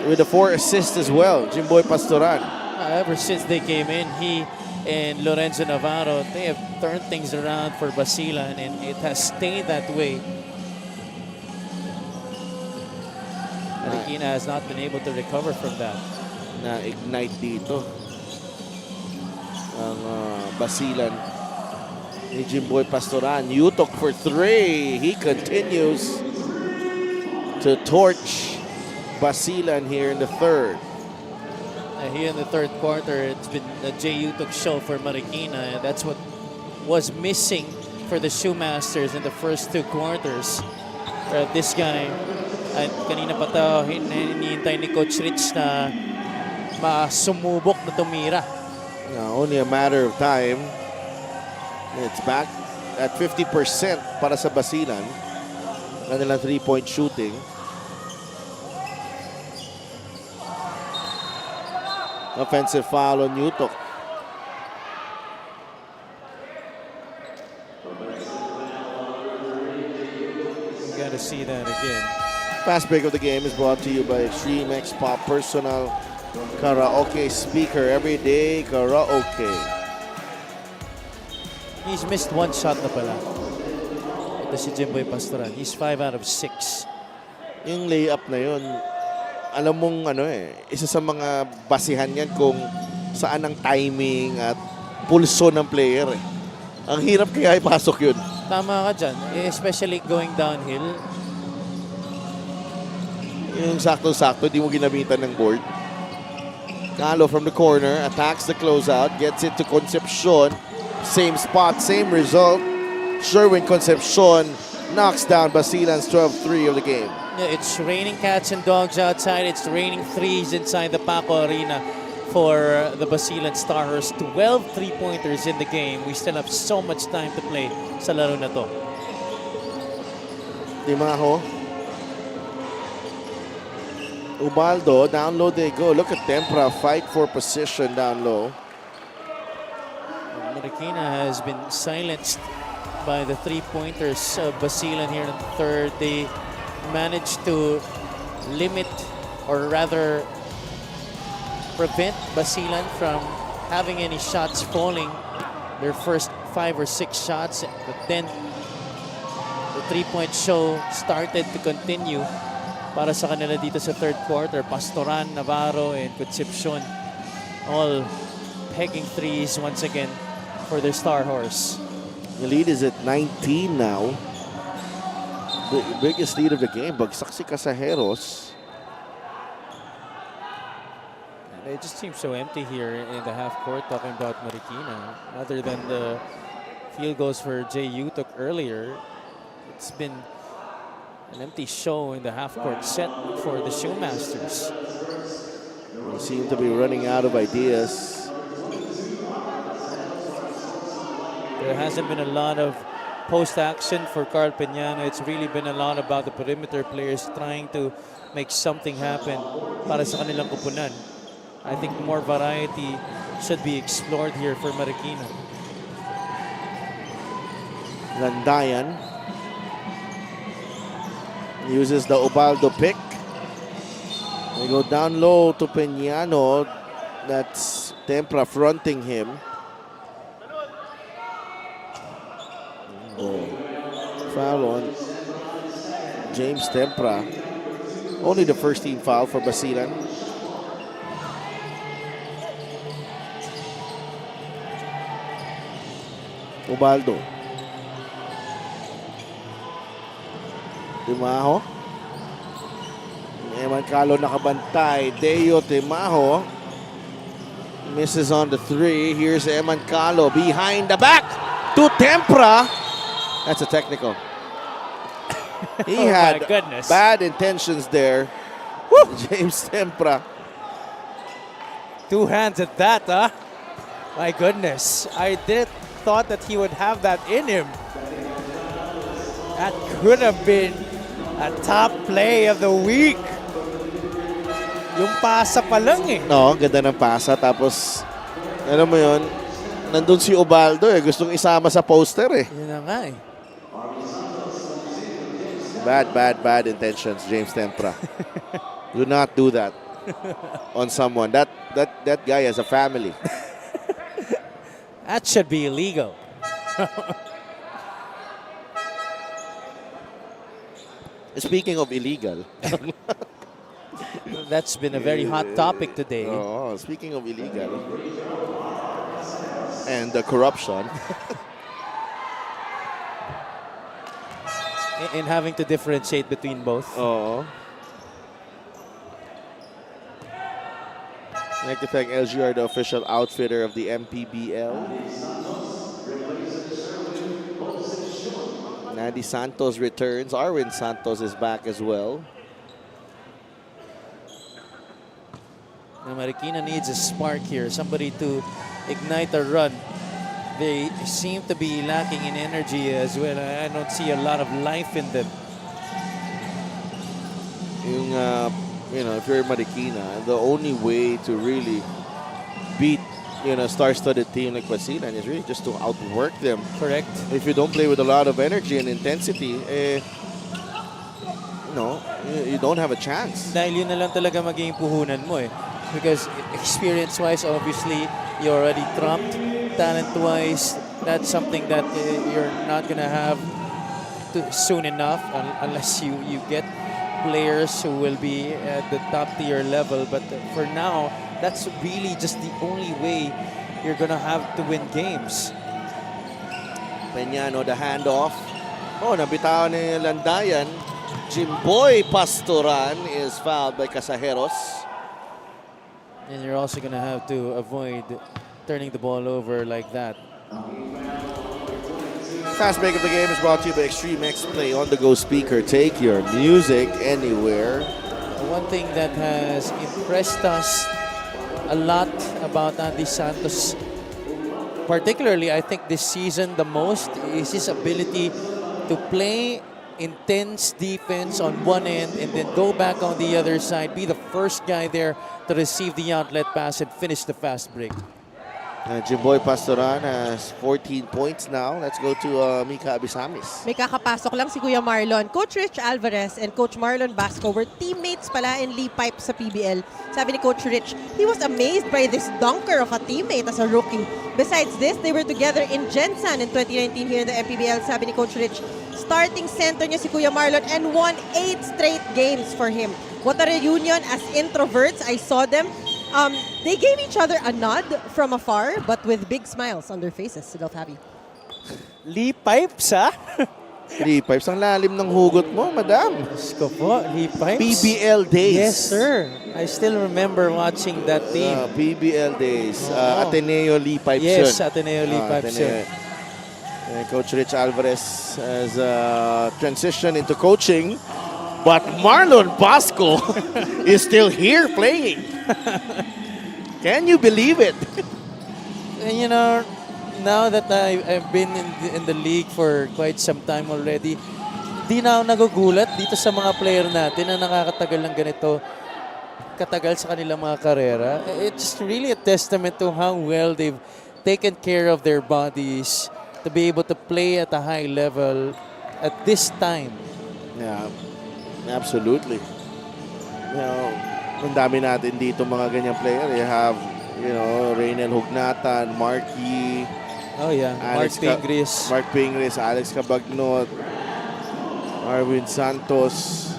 With the 4 assists as well, Jimboy Pastoran. Ever since they came in, he and Lorenzo Navarro, they have turned things around for Basilan, and it has stayed that way. Marikina has not been able to recover from that. Na-ignite dito ang Basilan ni Jimboy Pastoran. Yutok for 3. He continues to torch Basilan here in the third. Here in the third quarter, it's been a Jay Utok show for Marikina, and that's what was missing for the Shoemasters in the first 2 quarters. This guy, at kanina pa ito, hinihintay ni Coach Rich na masumubok na tumira. Only a matter of time. It's back at 50% para sa Basilan. Kanilang 3-point shooting. Offensive foul on Yutok. You got to see that again. Fast break of the game is brought to you by Extreme X Pop Personal Karaoke Speaker. Every day, karaoke. He's missed 1 shot na pala. Ito si Jimboy Pastoran. He's 5 out of 6. Yung layup na yun, alam mong isa sa mga basihan yan kung saan ang timing at pulso ng player eh. Ang hirap kaya ipasok yun. Tama ka dyan, especially going downhill. Yung sakto-sakto, di mo ginamitan ng board. Calo from the corner, attacks the closeout, gets it to Concepcion. Same spot, same result. Sherwin Concepcion knocks down Basilan's 12-3 of the game. Yeah, it's raining cats and dogs outside. It's raining threes inside the Paco Arena for the Basilan Stars. 12 3-pointers in the game. We still have so much time to play sa laro na to. Dimajo. Ubaldo, down low they go. Look at Tempra, fight for position down low. Marikina has been silenced by the 3-pointers of Basilan here in the third. They managed to limit, or rather prevent Basilan from having any shots falling. Their first 5 or 6 shots, but then the 3-point show started to continue para sa kanila dito sa third quarter. Pastoran, Navarro, and Concepcion all pegging threes once again for their star horse. The lead is at 19 now. The biggest lead of the game. Bagsak si Casajeros. And it just seems so empty here in the half court, talking about Marikina. Other than the field goals for Jay Utok earlier, it's been an empty show in the half court set for the Shoemasters. They seem to be running out of ideas. There hasn't been a lot of post-action for Carl Peñano. It's really been a lot about the perimeter players trying to make something happen para sa kanilang kupunan. I think more variety should be explored here for Marikina. Landayan uses the Ubaldo pick. They go down low to Peñano. That's Tempra fronting him. Foul on James Tempra. Only the first team foul for Basilan. Ubaldo. Timaho. Eman Calo nakabantay. Deo Timaho misses on the three. Here's Eman Calo behind the back to Tempra. That's a technical. He had my goodness. bad intentions there. James Tempra. Two hands at that, huh? My goodness. I didn't thought that he would have that in him. That could have been a top play of the week. Yung pasa pa lang eh. No, ganda ng pasa. Tapos, alam mo yun, nandun si Ubaldo eh. Gustong isama sa poster eh. Yun na nga eh. Bad intentions, James Tempra. Do not do that on someone. That guy has a family. That should be illegal. Speaking of illegal. That's been a very hot topic today. Oh, speaking of illegal. And the corruption. In having to differentiate between both. Oh. I'd like to thank LGR, the official outfitter of the MPBL. Nady Santos returns. Arwin Santos is back as well. Now Marikina needs a spark here, somebody to ignite a run. They seem to be lacking in energy as well. I don't see a lot of life in them. Yung, if you're Marikina, the only way to really beat, star-studded team like Basilan is really just to outwork them. Correct. If you don't play with a lot of energy and intensity, you don't have a chance. Dahil yun na lang talaga magiging puhunan mo eh. Because experience-wise, obviously, you're already trumped. Talent-wise, that's something that you're not gonna have soon enough unless you get players who will be at the top tier level. But for now, that's really just the only way you're gonna have to win games. Peñano, the handoff. Oh, nabitawan ni Landayan. Jimboy Pastoran is fouled by Casajeros. And you're also gonna have to avoid turning the ball over like that. Fast break of the game is brought to you by Extreme X Play on-the-go speaker. Take your music anywhere. One thing that has impressed us a lot about Andy Santos, particularly I think this season the most, is his ability to play intense defense on one end and then go back on the other side, be the first guy there to receive the outlet pass and finish the fast break. Jimboy Pastoran has 14 points now. Let's go to Mika Abisamis. May kakapasok lang si Kuya Marlon. Coach Rich Alvarez and Coach Marlon Basco were teammates pala in Lee Pipe sa PBL. Sabi ni Coach Rich, he was amazed by this dunker of a teammate as a rookie. Besides this, they were together in Gensan in 2019 here in the MPBL. Sabi ni Coach Rich, starting center niya si Kuya Marlon and won 8 straight games for him. What a reunion as introverts. I saw them. They gave each other a nod from afar, but with big smiles on their faces. Silal Fabi. Lee Pipes, ha? Lee Pipes, ang lalim ng hugot mo, madam. Sko po, Lee Pipes. PBL days. Yes, sir. I still remember watching that team. PBL days. Ateneo Lee Pipes Yes, yun. Ateneo Lee Pipes yun. Coach Rich Alvarez has transitioned into coaching, but Marlon Basco is still here playing. Can you believe it? And now that I've been in the league for quite some time already, di na ako nagugulat dito sa mga player natin na nakakatagal ng ganito katagal sa kanilang mga karera. It's really a testament to how well they've taken care of their bodies to be able to play at a high level at this time. Yeah, absolutely. Ang dami natin dito mga ganyang player. You have, Reynel Hugnatan, Marky, Oh yeah, Alex Mark Pingris. Mark Pingris, Alex Cabagnot, Arwin Santos.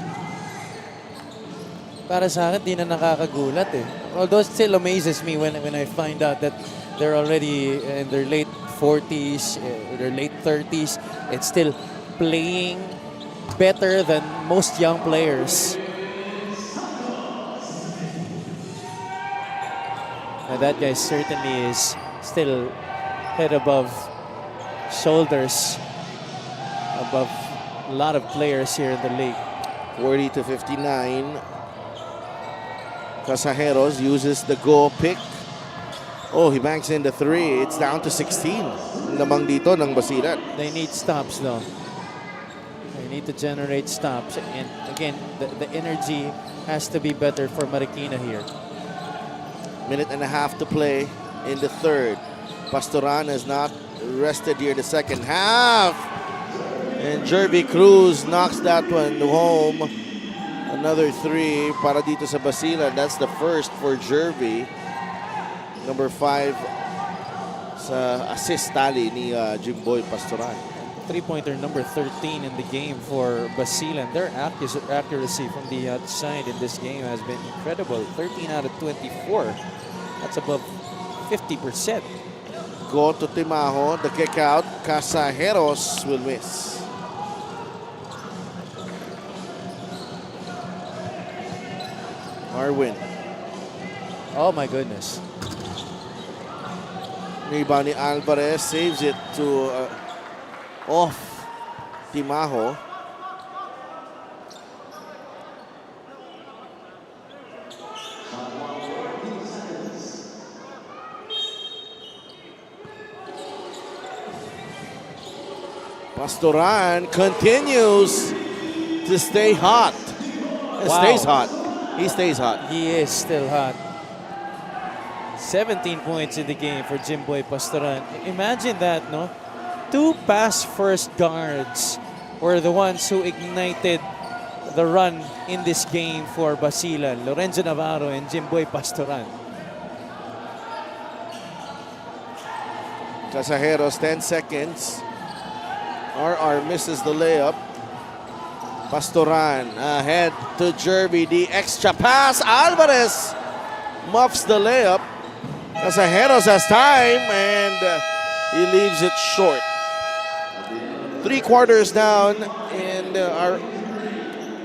Para sa akin, di na nakakagulat eh. Although it still amazes me when I find out that they're already in their late 40s, their late 30s, and still playing better than most young players. And that guy certainly is still head above shoulders above a lot of players here in the league. 40-59. Casajeros uses the go pick. Oh, he banks in the 3. It's down to 16. Lamang dito ng Basilan. They need stops though. They need to generate stops. And again, the energy has to be better for Marikina here. Minute and a half to play in the 3rd. Pastoran has not rested here the 2nd half. And Jervy Cruz knocks that one home. Another 3 para dito sa Basilan. That's the first for Jervy. Number 5 sa assist tally ni Jimboy Pastoran. Three-pointer number 13 in the game for Basilan. Their accuracy from the outside in this game has been incredible. 13 out of 24. That's above 50%. Go to Timajo. The kick out. Casajeros will miss. Arwin. Oh my goodness. Rebound ni Alvarez saves it to off Timajo. Pastoran continues to stay hot. Wow. Stays hot. He stays hot. He is still hot. 17 points in the game for Jimboy Pastoran. Imagine that, no? 2 pass-first guards were the ones who ignited the run in this game for Basilan. Lorenzo Navarro and Jimboy Pastoran. Casajeros, 10 seconds. RR misses the layup. Pastoran ahead to Jervy. The extra pass. Alvarez muffs the layup. Casajeros has time and he leaves it short. 3 quarters down in our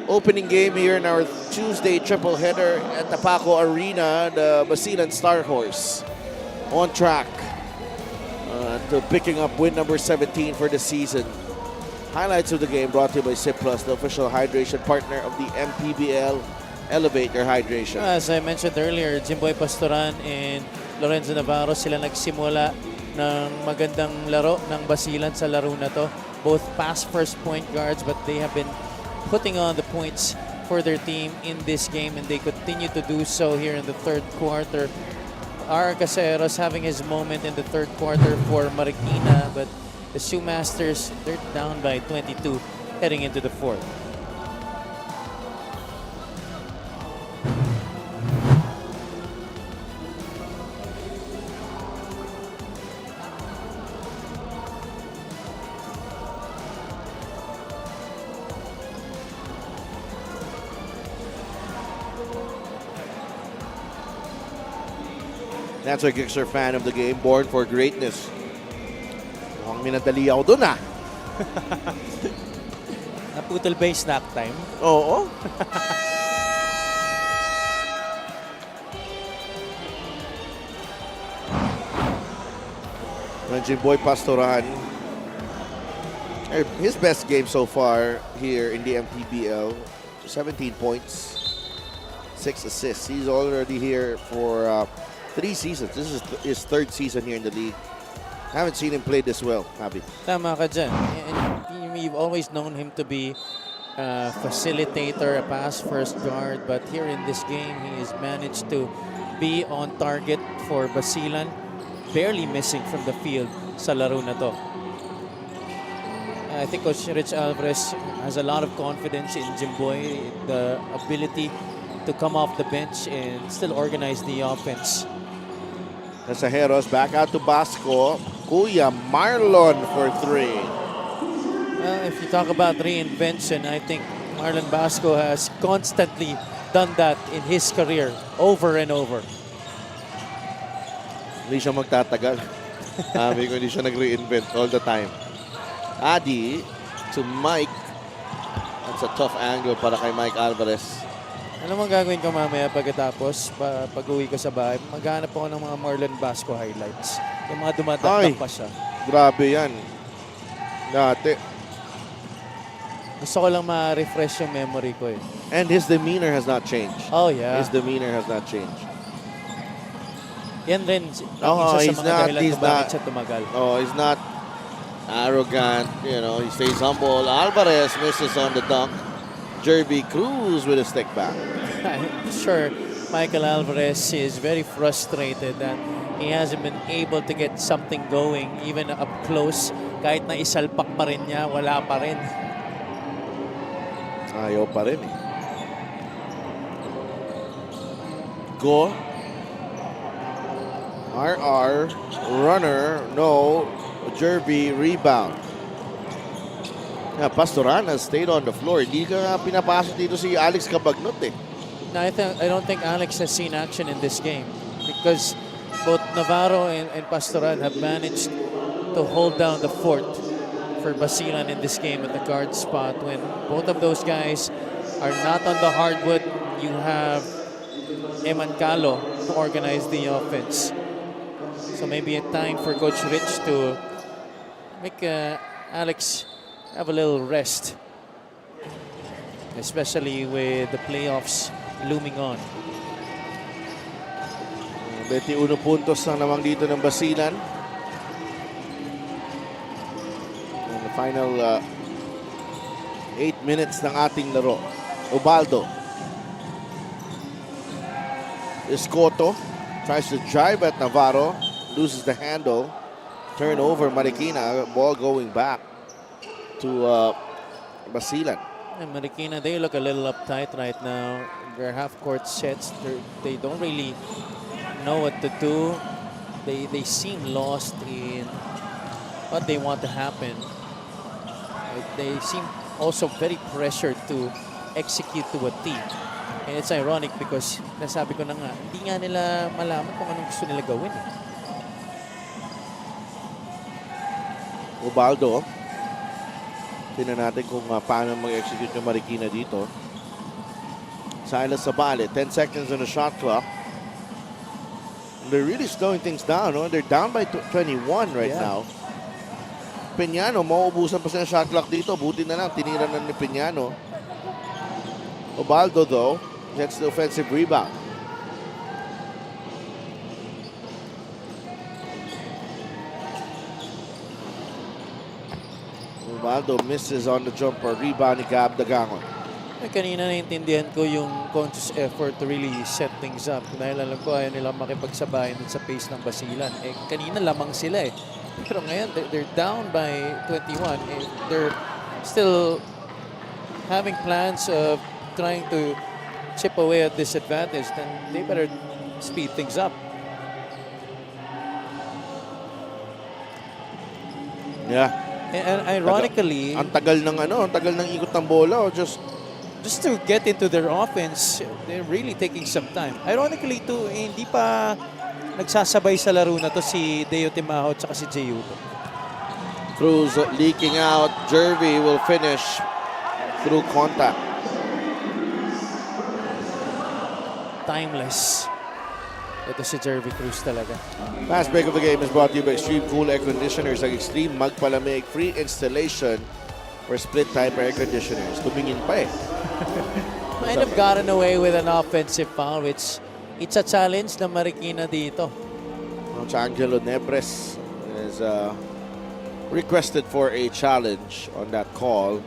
opening game here in our Tuesday triple header at the Paco Arena. The Basilan Star Horse on track to picking up win number 17 for the season. Highlights of the game brought to you by Sip Plus, the official hydration partner of the MPBL. Elevate your hydration. As I mentioned earlier, Jimboy Pastoran and Lorenzo Navarro, sila nagsimula ng magandang laro ng Basilan sa laro na to. Both pass first point guards, but they have been putting on the points for their team in this game, and they continue to do so here in the 3rd quarter. R. Caseros having his moment in the 3rd quarter for Marikina, but the Sioux Masters, they're down by 22 heading into the 4th. That's a Gixxer fan of the game, born for greatness. Mukhang minadali ako dun ah. Naputol ba yung snack time? Oo. Jimboy Pastoran. His best game so far here in the MPBL. 17 points, 6 assists. He's already here for 3 seasons. This is his 3rd season here in the league. Haven't seen him play this well, Javi. Tama ka dyan. And you've always known him to be a facilitator, a pass-first guard. But here in this game, he has managed to be on target for Basilan. Barely missing from the field sa laro na to. I think Coach Rich Alvarez has a lot of confidence in Jimboy, the ability to come off the bench and still organize the offense. Casajeros back out to Basco. Kuya Marlon for 3. Well, if you talk about reinvention, I think Marlon Basco has constantly done that in his career over and over. Hindi siya magtatagal. Sabi ko, hindi siya nag-reinvent all the time. Adi to Mike. That's a tough angle para kay Mike Alvarez. Ano mang gagawin ko mamaya pagkatapos, pag-uwi ko sa bahay, maghanap ako ng mga Marlon Basco highlights. Yung mga dumadagdag pa siya. Grabe yan. Dati. Gusto ko lang ma-refresh yung memory ko eh. And his demeanor has not changed. Oh yeah. His demeanor has not changed. Yan rin isa he's sa mga dahilan kung bakit siya tumagal. Oh, he's not arrogant. You know, he stays humble. Alvarez misses on the dunk. Jerby Cruz with a stick back. I'm sure Michael Alvarez is very frustrated that he hasn't been able to get something going even up close. Kahit na isalpak pa rin niya, wala pa rin. Ayaw pa rin eh. Go. RR. Runner. No. Jerby rebound. Yeah, Pastoran has stayed on the floor. Hindi ka pinapasok dito si Alex Cabagnot eh. No, I don't think Alex has seen action in this game because both Navarro and Pastoran have managed to hold down the fort for Basilan in this game at the guard spot. When both of those guys are not on the hardwood, you have Eman Calo to organize the offense. So maybe a time for Coach Rich to make Alex have a little rest, especially with the playoffs looming on. 21 puntos na naman dito ng Basilan. In the final 8 minutes ng ating laro. Ubaldo. Escoto tries to drive at Navarro. Loses the handle. Turnover Marikina. Ball going back to Basilan. And Marikina, they look a little uptight right now. Their half-court sets, they don't really know what to do. They seem lost in what they want to happen. They seem also very pressured to execute to a T. And it's ironic because nasabi ko na nga, hindi nga nila malaman kung anong gusto nila gawin. Ubaldo. Tingnan natin kung paano mag-execute yung Marikina dito. Silas Sabale, 10 seconds on the shot clock. And they're really slowing things down. No? They're down by 21 right now. Peñano, mauubusan pa siya ng shot clock dito. Buti na lang, tinira na ni Peñano. Ubaldo though, gets the offensive rebound. Ubaldo misses on the jumper. Rebound ni Gab Dagangon. Kanina naintindihan ko yung conscious effort to really set things up. Dahil alam ko ayaw nilang makipagsabayan dun sa pace ng Basilan. Kanina lamang sila eh. Pero ngayon, they're down by 21. They're still having plans of trying to chip away at this advantage. Then they better speed things up. Yeah. And ironically, ang tagal ng ikot ng bola. Just to get into their offense, they're really taking some time. Ironically too, hindi pa nagsasabay sa laro na to si Deo Timaho at saka si Jay Uto. Cruz leaking out. Jervy will finish through contact. Timeless. Ito si Jervy Cruz talaga. Last break of the game is brought to you by Extreme Cool Air Conditioners. Ang Extreme Magpalamig, free installation for split type air conditioners. Tumingin pa eh. Might have gotten away with an offensive foul, which it's a challenge na Marikina dito. Angelo Nebres is requested for a challenge on that call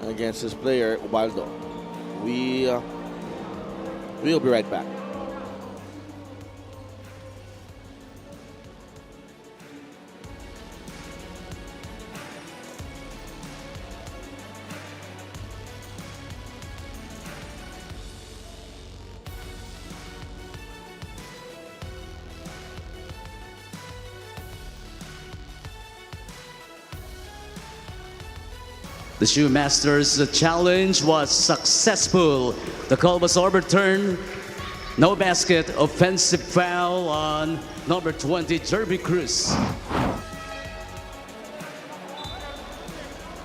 against his player, Ubaldo. We'll be right back. The Shoemasters' challenge was successful. The call was overturned. No basket, offensive foul on number 20, Jerby Cruz.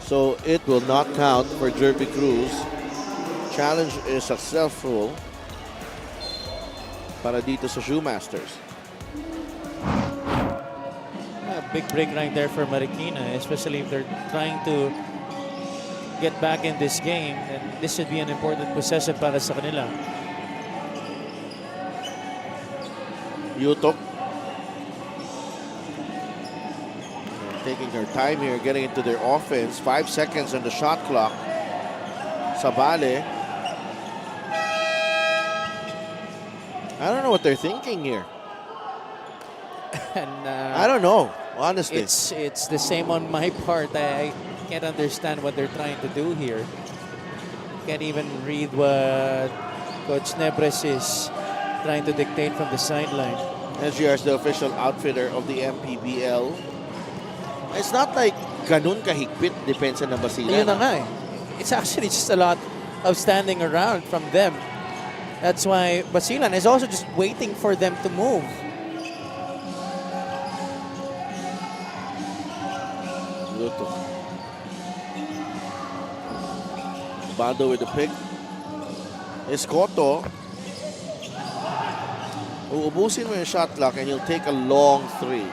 So it will not count for Jerby Cruz. Challenge is successful para dito sa Shoemasters. A big break right there for Marikina, especially if they're trying to get back in this game. And this should be an important possession para sa kanila. Yutok taking their time here, getting into their offense. 5 seconds on the shot clock. Sabale. I don't know what they're thinking here. And I don't know, honestly. it's the same on my part. I can't understand what they're trying to do here. Can't even read what Coach Nebres is trying to dictate from the sideline. SGR is the official outfitter of the MPBL. It's not like ganun kahigpit depensa ng Basilan. Yun na nga eh. It's actually just a lot of standing around from them. That's why Basilan is also just waiting for them to move. Luto. Bado with the pick. Escoto. Uubusin mo yung shot clock and you'll take a long three.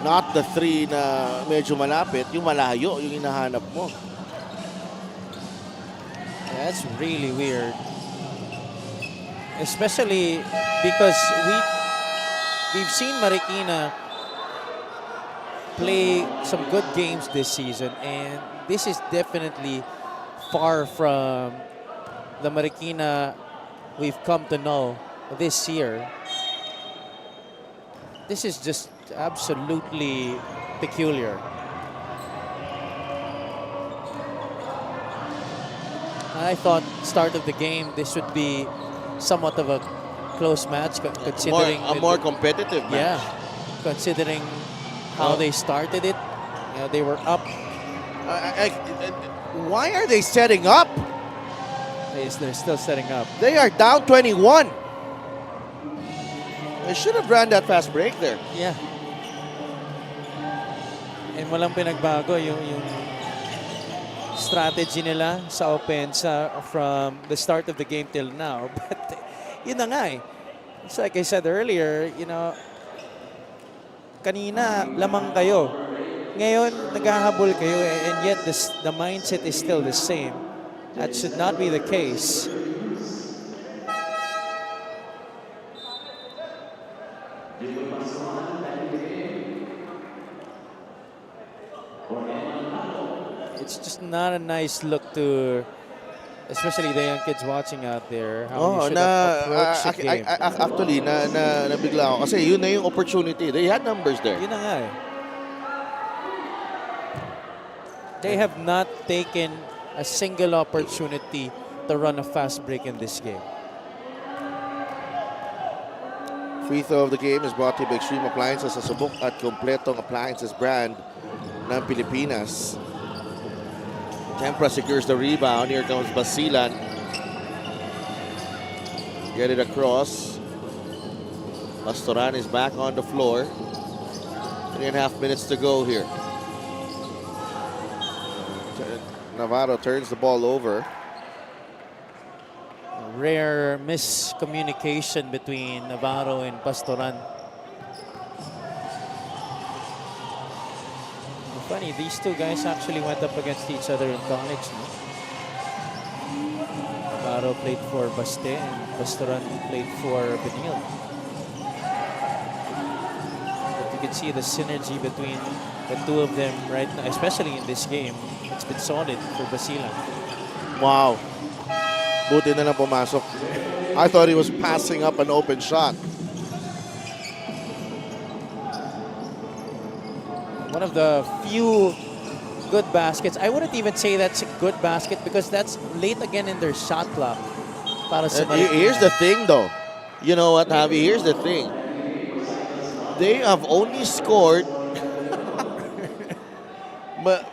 Not the three na medyo malapit, yung malayo, yung hinahanap mo. Yeah, that's really weird. Especially because we've seen Marikina play some good games this season, and this is definitely far from the Marikina we've come to know this year. This is just absolutely peculiar. I thought start of the game this would be somewhat of a close match considering A more competitive match. yeah, considering how they started it. You know, they were up. Why are they setting up? They're still setting up. They are down 21. They should have ran that fast break there. Yeah. And walang pinagbago yung strategy nila sa offense from the start of the game till now. But yun na nga eh. It's like I said earlier, you know, kanina lamang kayo. Ngayon naghahabol kayo and yet the mindset is still the same. That should not be the case. It's just not a nice look to, especially the young kids watching out there, how you should approach the game. Actually, nabigla ako kasi yun na yung opportunity. They had numbers there. Yun na nga eh. They have not taken a single opportunity to run a fast break in this game. Free throw of the game is brought to you by Extreme Appliances, sa subok at kompletong appliances brand ng Pilipinas. Tempra secures the rebound. Here comes Basilan. Get it across. Pastoran is back on the floor. 3.5 minutes to go here. Navarro turns the ball over. A rare miscommunication between Navarro and Pastoran. Funny, these two guys actually went up against each other in college. No? Navarro played for Baste and Pastoran played for Benil. But you can see the synergy between the two of them right now, especially in this game. It's been solid for Basilan. Wow. Buti na lang pumasok. I thought he was passing up an open shot. One of the few good baskets. I wouldn't even say that's a good basket because that's late again in their shot clock. Para sa Marikina. Here's the thing though. You know what, Javi? Here's the thing. They have only scored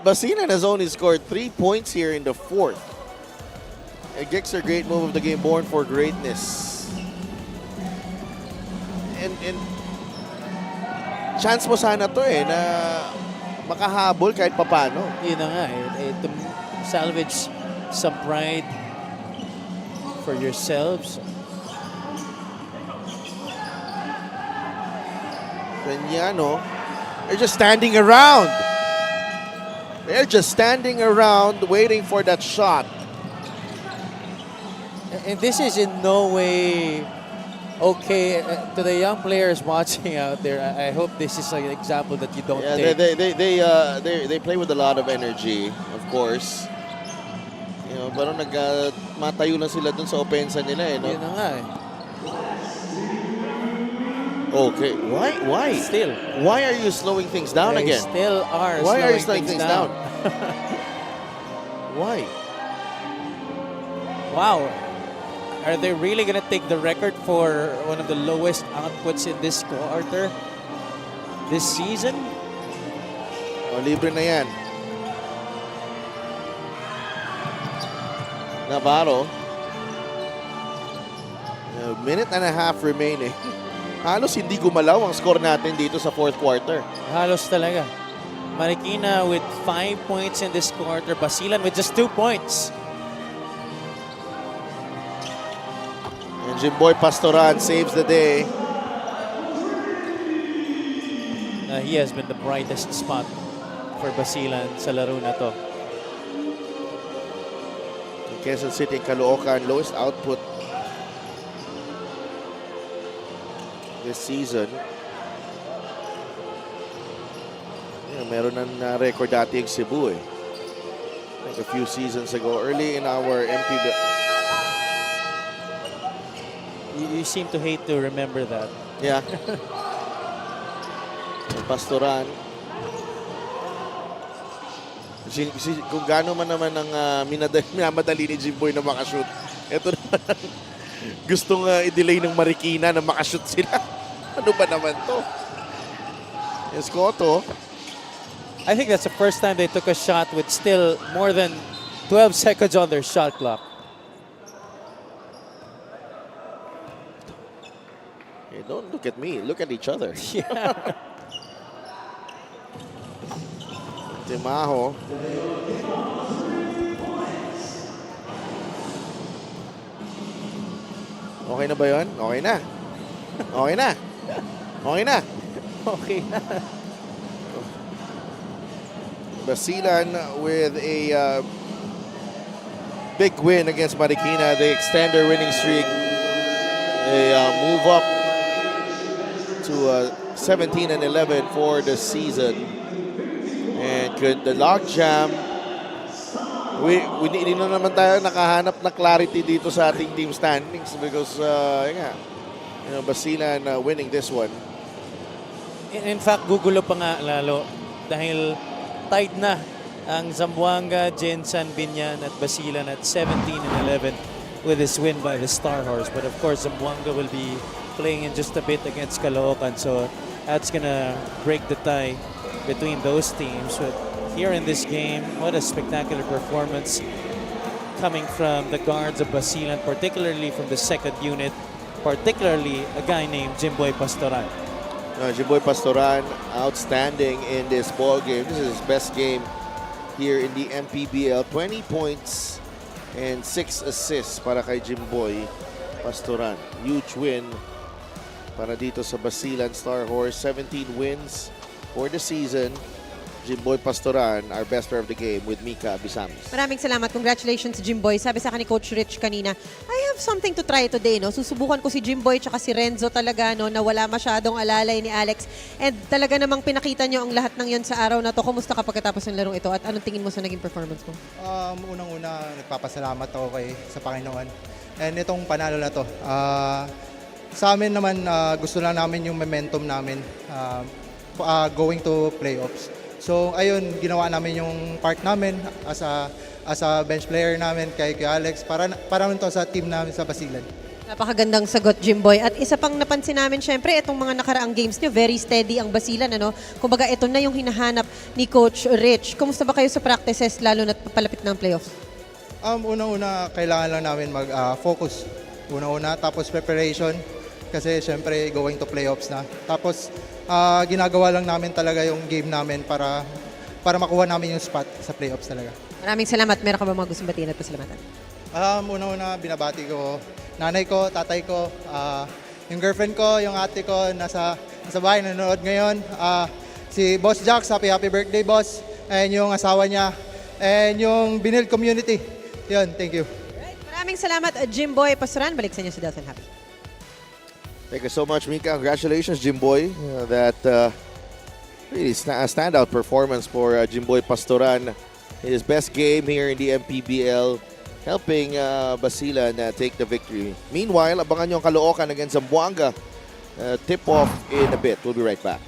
Basilan has only scored 3 points here in the fourth. A Gixer great move of the game, born for greatness. And chance mo sana to na makahabol kahit papano. Yun na nga to salvage some pride for yourselves. Peñano, they're just standing around. They're just standing around waiting for that shot. And this is in no way okay to the young players watching out there. I hope this is an example that you don't take. They play with a lot of energy, of course. You know, pero matayo lang sila dun sa opensa nila no? Yun na nga Okay, why? Still. Why are you slowing things down They again? still are Why are you slowing slowing things down? Why? Wow. Are they really going to take the record for one of the lowest outputs in this quarter this season? Libre na yan. Navarro. A minute and a half remaining. Halos hindi gumalaw ang score natin dito sa fourth quarter. Halos talaga. Marikina with 5 points in this quarter. Basilan with just 2 points. And Jimboy Pastoran saves the day. He has been the brightest spot for Basilan sa laro na to. Quezon City and Caloocan, lowest output this season. Meron ng record dati yung Cebu like a few seasons ago, early in our MPBL. You seem to hate to remember that. Yeah. Pastoran. Kung gaano man naman ang minamadali ni Jimboy na makashoot, ito naman ang gustong i-delay ng Marikina na makashoot sila. Ano ba naman to? Escoto. I think that's the first time they took a shot with still more than 12 seconds on their shot clock. Hey, don't look at me. Look at each other. Yeah. Timaho. Okay na ba yun? Okay na. Okay na. Okay na. Okay na. Basilan with a big win against Marikina. They extend their winning streak. They move up to 17-11 for the season. And could the logjam, hindi na naman tayo nakahanap na clarity dito sa ating team standings because Basilan winning this one. In fact, gugulo pa nga lalo dahil tied na ang Zamboanga, Jensan, Binyan at Basilan at 17-11 with this win by the Star Horse. But of course, Zamboanga will be playing in just a bit against Caloocan, so that's gonna break the tie between those teams. But here in this game, what a spectacular performance coming from the guards of Basilan, particularly from the second unit, particularly a guy named Jimboy Pastoran. Jimboy Pastoran, outstanding in this ball game. This is his best game here in the MPBL. 20 points and 6 assists para kay Jimboy Pastoran. Huge win para dito sa Basilan Star Horse. 17 wins for the season. Jimboy Pastoran, our best player of the game with Mika Bisamis. Maraming salamat. Congratulations, Jimboy. Sabi sa akin ni Coach Rich kanina, I have something to try today. No? Susubukan ko si Jimboy tsaka si Renzo talaga na wala masyadong alalay ni Alex. And talaga namang pinakita nyo ang lahat ng yon sa araw na to. Kumusta ka pagkatapos ng larong ito? At anong tingin mo sa naging performance mo? Unang-una, nagpapasalamat ako sa Panginoon. And itong panalo na to, sa amin naman, gusto lang namin yung momentum namin going to playoffs. So ayun, ginawa namin yung part namin as a bench player namin kay Alex para naman to sa team namin sa Basilan. Napakagandang sagot, Jimboy. At isa pang napansin namin, syempre, itong mga nakaraang games nyo, very steady ang Basilan, ano? Kumbaga, ito na yung hinahanap ni Coach Rich. Kumusta ba kayo sa practices, lalo na palapit ng playoffs? Unang-una, kailangan lang namin mag-focus. Una-una, tapos preparation. Kasi syempre, going to playoffs na. Tapos, ginagawa lang namin talaga yung game namin para makuha namin yung spot sa playoffs talaga. Maraming salamat. Meron ka ba mga gustong batiin at pasalamatan? Una-una, binabati ko nanay ko, tatay ko, yung girlfriend ko, yung ate ko, nasa bahay, nanonood ngayon. Si Boss Jax, happy birthday, boss. And yung asawa niya. And yung Binil community. Yun, thank you. Maraming salamat, Jimboy Pastoran. Balik sa inyo si Delson Happy. Thank you so much, Mika. Congratulations, Jimboy. That really a standout performance for Jimboy Pastoran. His best game here in the MPBL, helping Basilan take the victory. Meanwhile, abangan nyo ang Caloocan against Zamboanga. Tip-off in a bit. We'll be right back.